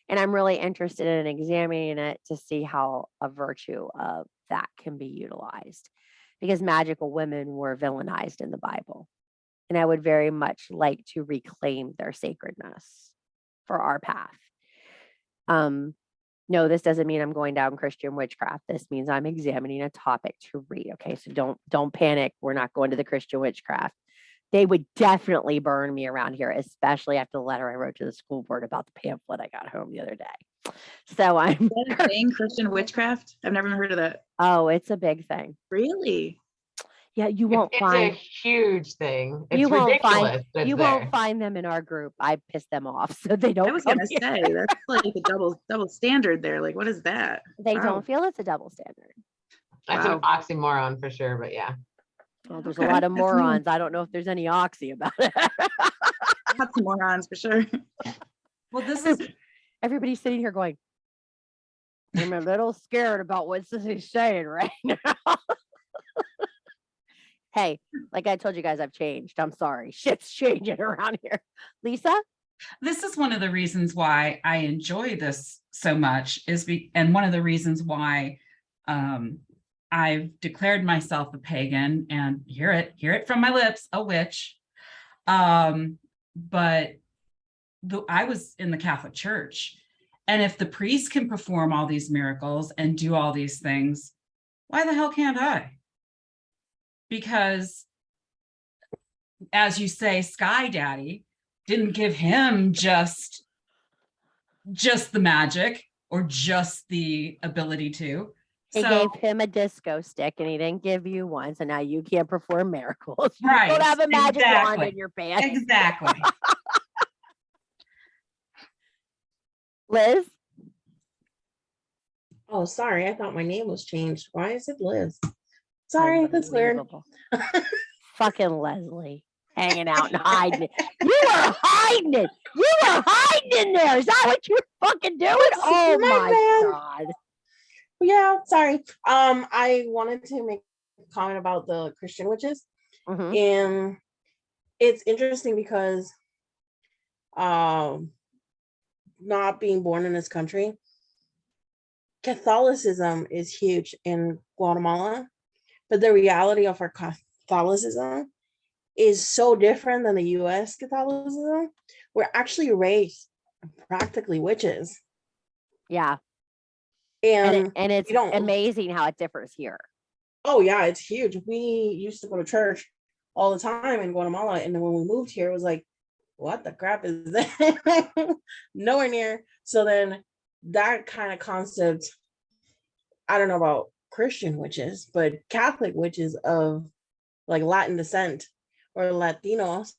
And I'm really interested in examining it to see how a virtue of that can be utilized, because magical women were villainized in the Bible. And I would very much like to reclaim their sacredness for our path. No, this doesn't mean I'm going down Christian witchcraft. This means I'm examining a topic to read. Okay, so don't panic. We're not going to the Christian witchcraft. They would definitely burn me around here, especially after the letter I wrote to the school board about the pamphlet I got home the other day. So I'm Is that a thing, Christian witchcraft? I've never heard of that. Oh, it's a big thing. Really? Yeah, you won't It's find a huge thing. It's you won't ridiculous. find that it's you there. won't find them in our group. I piss them off, so they don't. I was come gonna here. say that's like a double standard there. Like, what is that? They Wow. don't feel it's a double standard. That's Wow. an oxymoron for sure, but yeah. Well, there's Okay, a lot of that's new. morons. I don't know if there's any oxy about it. Lots of morons for sure. Well, this is Everybody's sitting here going, I'm a little scared about what Sissy's saying right now. Hey, like I told you guys, I've changed. I'm sorry. Shit's changing around here. Lisa? this is one of the reasons why I enjoy this so much and one of the reasons why I've declared myself a pagan, and hear it from my lips, a witch. But I was in the Catholic Church, and if the priest can perform all these miracles and do all these things, why the hell can't I? Because, as you say, Sky Daddy didn't give him just the magic or just the ability to. He So, gave him a disco stick and he didn't give you one. So now you can't perform miracles. You Right, don't have a magic wand exactly. in your pants. exactly. Liz? Oh, sorry. I thought my name was changed. Why is it Liz? Sorry, that's weird. Unbelievable. Fucking Leslie hanging out and hiding it. You were hiding it. You were hiding in there. Is that what you were fucking doing? Oh My my bad. God. Yeah, sorry. I wanted to make a comment about the Christian witches. Mhm. And it's interesting because not being born in this country, Catholicism is huge in Guatemala, but the reality of our Catholicism is so different than the US Catholicism. We're actually raised practically witches. Yeah. And And it's we don't- amazing how it differs here. oh yeah, it's huge. We used to go to church all the time in Guatemala, and then when we moved here, it was like, what the crap is that? Nowhere near. So then that kind of concept, I don't know about Christian witches, but Catholic witches of like Latin descent or Latinos,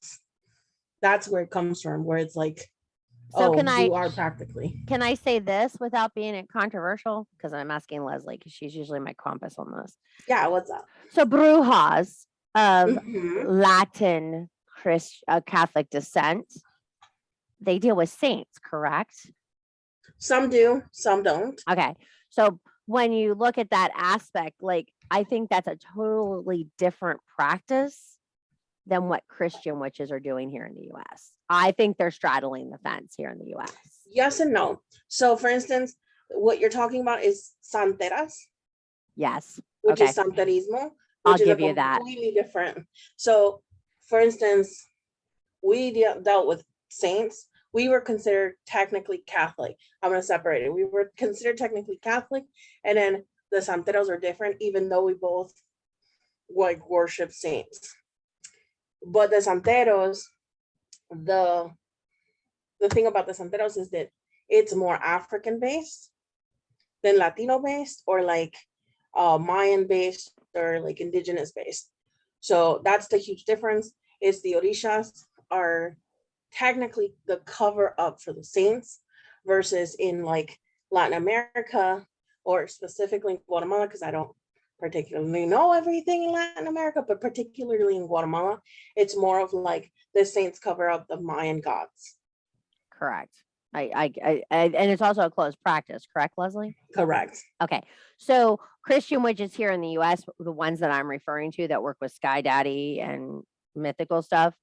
that's where it comes from, where it's like, So oh, can you I are practically. can I say this without being controversial? Because I'm asking Leslie because she's usually my compass on this. Yeah, what's up? So brujas of Mhm. Latin Catholic descent, they deal with saints, correct? Some do, some don't. Okay. So when you look at that aspect, like I think that's a totally different practice than what Christian witches are doing here in the US. I think they're straddling the fence here in the US. Yes and no. So for instance, what you're talking about is santeras, Yes. which Okay. is santerismo, I'll which is a give you that. completely different. So for instance, we dealt with saints. We were considered technically Catholic. I'm going to separate it. We were considered technically Catholic, and then the santeros are different, even though we both like worship saints. But the santeros, the thing about the santeros is that it's more African based than Latino based, or like Mayan based, or like indigenous based. So that's the huge difference. Is the orishas are technically the cover up for the saints, versus in like Latin America, or specifically in Guatemala, because I don't particularly know everything in Latin America, but particularly in Guatemala, it's more of like the saints cover up the Mayan gods. Correct. And it's also a closed practice, correct, Leslie? Correct. Okay. So Christian witches here in the US, the ones that I'm referring to that work with Sky Daddy and mythical stuff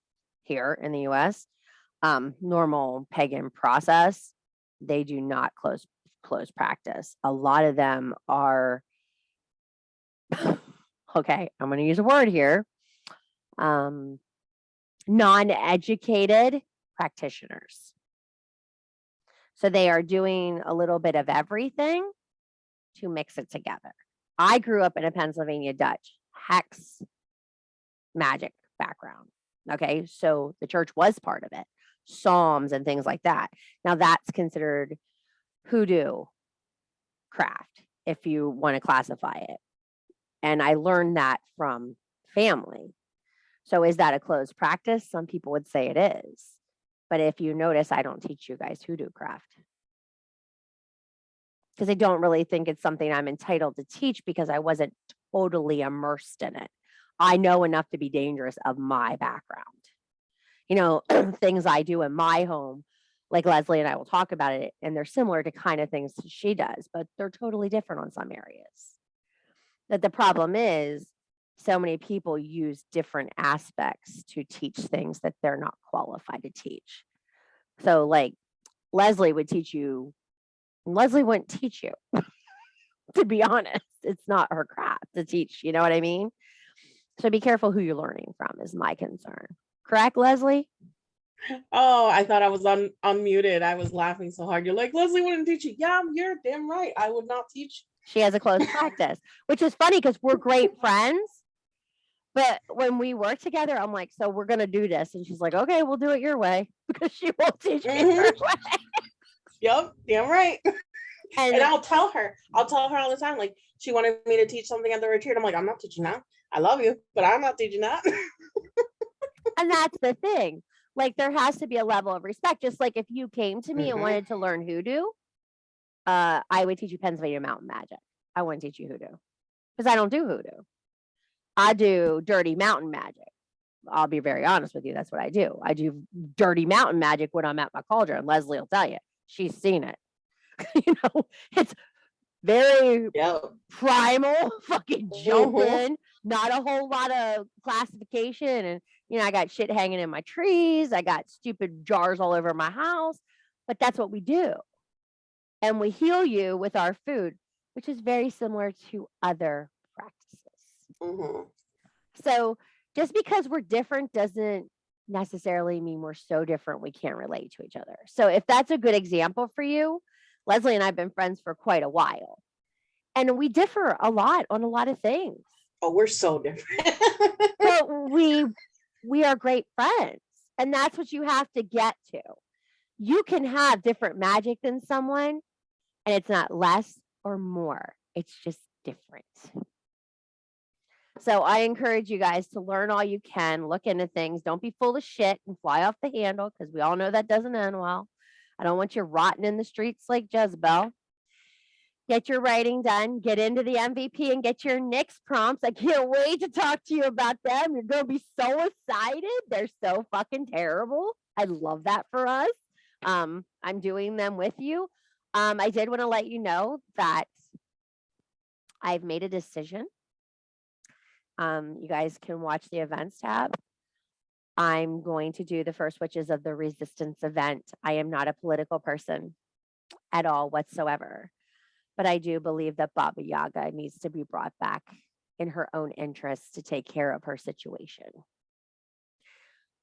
here in the US, normal pagan process, they do not close practice. A lot of them are okay, I'm going to use a word here. Non-educated practitioners. So they are doing a little bit of everything to mix it together. I grew up in a Pennsylvania Dutch hex magic background. Okay. So the church was part of it, psalms and things like that. Now that's considered hoodoo craft, if you want to classify it. And I learned that from family. So is that a closed practice? Some people would say it is. But if you notice, I don't teach you guys hoodoo craft, because I don't really think it's something I'm entitled to teach, because I wasn't totally immersed in it. I know enough to be dangerous of my background. You know, things I do in my home, like Leslie and I will talk about it, and they're similar to kind of things she does, but they're totally different on some areas. That the problem is, so many people use different aspects to teach things that they're not qualified to teach. So like Leslie would teach you, Leslie wouldn't teach you, to be honest. It's not her craft to teach, you know what I mean? So be careful who you're learning from is my concern. Correct, Leslie? Oh, I thought I was unmuted. I was laughing so hard. You're like, Leslie wouldn't teach you. Yeah, you're damn right. I would not teach. She has a close practice, which is funny because we're great friends. But when we work together, I'm like, so we're going to do this. And she's like, okay, we'll do it your way, because she won't teach me her way. Yep, damn right. And, And I'll tell her all the time. Like, she wanted me to teach something at the retreat. I'm like, I'm not teaching that. I love you, but I'm not teaching that. and that's the thing. Like, there has to be a level of respect. Just like if you came to me and wanted to learn hoodoo, I would teach you Pennsylvania mountain magic. I wouldn't teach you hoodoo, because I don't do hoodoo. I do dirty mountain magic. I'll be very honest with you. That's what I do. I do dirty mountain magic when I'm at my cauldron. Leslie will tell you. She's seen it. You know, it's very primal, fucking jumping, not a whole lot of classification. And, you know, I got shit hanging in my trees. I got stupid jars all over my house, but that's what we do. And we heal you with our food, which is very similar to other practices. So just because we're different doesn't necessarily mean we're so different we can't relate to each other. So if that's a good example for you, Leslie and I have been friends for quite a while, and we differ a lot on a lot of things. Oh, we're so different. But we are great friends, and that's what you have to get to. You can have different magic than someone, and it's not less or more. It's just different. So I encourage you guys to learn all you can, look into things. Don't be full of shit and fly off the handle, because we all know that doesn't end well. I don't want you rotting in the streets like Jezebel. Get your writing done, get into the MVP, and get your Nix prompts. I can't wait to talk to you about them. You're going to be so excited. They're so fucking terrible. I love that for us. I'm doing them with you. I did want to let you know that I've made a decision. You guys can watch the events tab. I'm going to do the first witches of the resistance event. I am not a political person at all whatsoever, but I do believe that Baba Yaga needs to be brought back in her own interest to take care of her situation.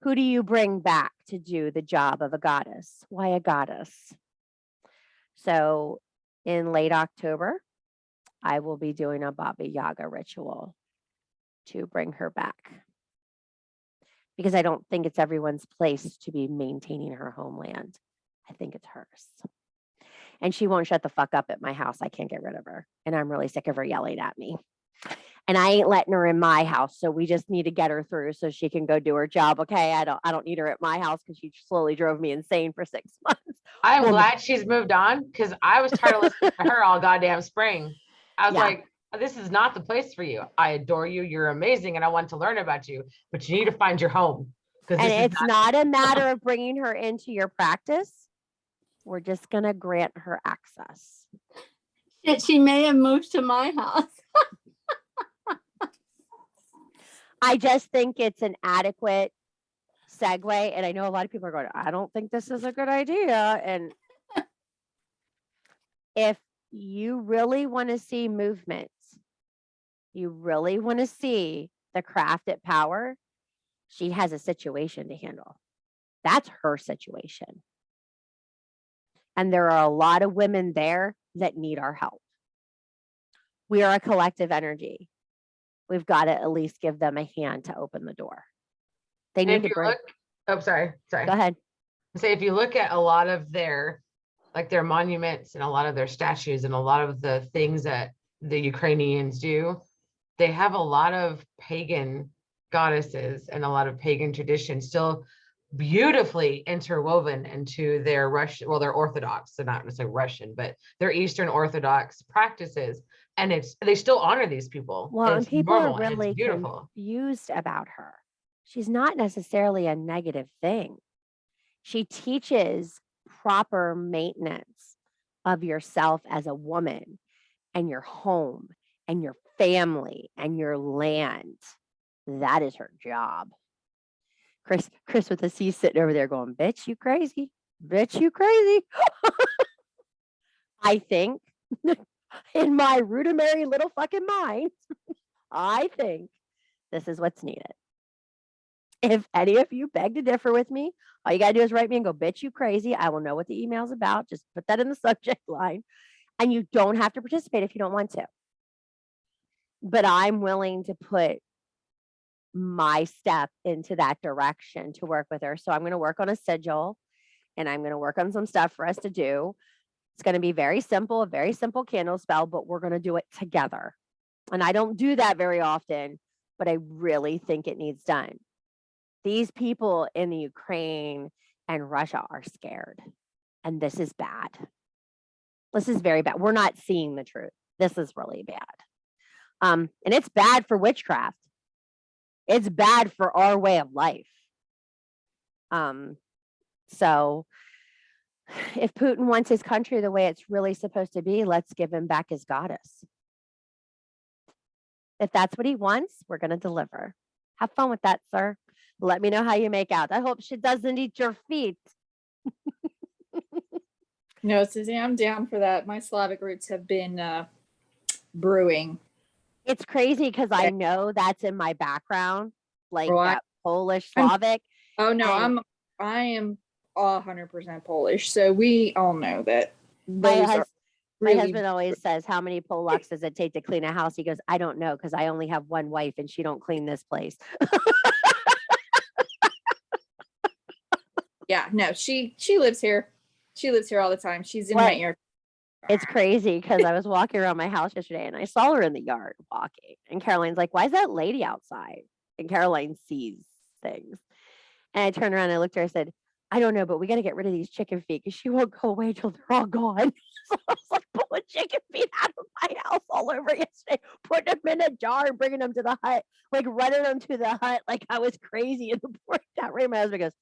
Who do you bring back to do the job of a goddess? Why a goddess? So in late October, I will be doing a Baba Yaga ritual to bring her back, because I don't think it's everyone's place to be maintaining her homeland. I think it's hers. And she won't shut the fuck up at my house. I can't get rid of her. And I'm really sick of her yelling at me. And I ain't letting her in my house. So we just need to get her through so she can go do her job. Okay. I don't need her at my house because she slowly drove me insane for 6 months. I'm Well, glad she's moved on because I was tired of listening to her all goddamn spring. I was Yeah. like, this is not the place for you. I adore you. You're amazing. And I want to learn about you, but you need to find your home. Because And it's not a matter of bringing her into your practice. We're just going to grant her access. She may have moved to my house. I just think it's an adequate segue. And I know a lot of people are going, I don't think this is a good idea. And if you really want to see movements, you really want to see the craft at power, she has a situation to handle. That's her situation. And there are a lot of women there that need our help. We are a collective energy. We've got to at least give them a hand to open the door. They need if to you bring. look, oh, sorry. Go ahead. Say if you look at a lot of their monuments and a lot of their statues and a lot of the things that the Ukrainians do, they have a lot of pagan goddesses and a lot of pagan traditions still beautifully interwoven into their Russian, well, they're Orthodox, so not necessarily Russian, but they're Eastern Orthodox practices. And they still honor these people. Well, and it's people are normal and really it's beautiful. confused about her. She's not necessarily a negative thing. She teaches proper maintenance of yourself as a woman and your home and your family and your land. That is her job. Chris with the C sitting over there going, bitch, you crazy. Bitch, you crazy. I think in my rudimentary little fucking mind, I think this is what's needed. If any of you beg to differ with me, all you got to do is write me and go, bitch, you crazy. I will know what the email's about. Just put that in the subject line. And you don't have to participate if you don't want to. But I'm willing to put my step into that direction to work with her. So I'm going to work on a sigil and I'm going to work on some stuff for us to do. It's going to be very simple, a very simple candle spell, but we're going to do it together. And I don't do that very often, but I really think it needs done. These people in the Ukraine and Russia are scared. And this is bad. This is very bad. We're not seeing the truth. This is really bad. And it's bad for witchcraft. It's bad for our way of life. So if Putin wants his country the way it's really supposed to be, let's give him back his goddess. If that's what he wants, we're going to deliver. Have fun with that, sir. Let me know how you make out. I hope she doesn't eat your feet. No, Susie, I'm down for that. My Slavic roots have been brewing. It's crazy because I know that's in my background, like Well, that Polish, Slavic. Oh no, And I am 100% Polish, so we all know that my, those are my really husband always says, how many Polacks does it take to clean a house? He goes, I don't know, because I only have one wife and she don't clean this place. yeah, no, she lives here. She lives here all the time. She's in What? my ear. It's crazy because I was walking around my house yesterday and I saw her in the yard walking. And Caroline's like, why is that lady outside? And Caroline sees things. And I turned around and I looked at her and said, I don't know, but we got to get rid of these chicken feet because she won't go away till they're all gone. So I was like pulling chicken feet out of my house all over yesterday, putting them in a jar and bringing them to the hut, like running them to the hut like I was crazy. And the poor cat ran. My husband goes,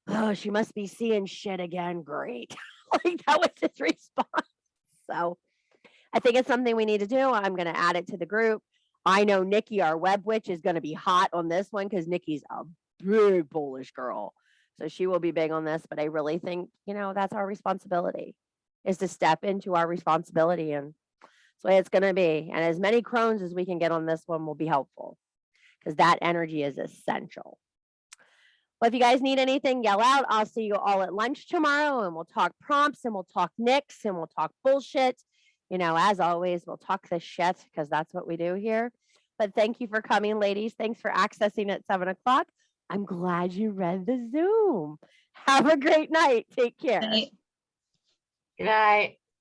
oh, she must be seeing shit again. Great. Like that was his response. So I think it's something we need to do. I'm going to add it to the group. I know Nikki, our web witch, is going to be hot on this one because Nikki's a big Polish girl. So she will be big on this, but I really think, that's our responsibility, is to step into our responsibility, and that's the way it's going to be. And as many crones as we can get on this one will be helpful, because that energy is essential. Well, if you guys need anything, yell out. I'll see you all at lunch tomorrow, and we'll talk prompts, and we'll talk nicks, and we'll talk bullshit. As always, we'll talk this shit, because that's what we do here. But thank you for coming, ladies. Thanks for accessing at 7:00. I'm glad you read the Zoom. Have a great night. Take care. Night. Good night.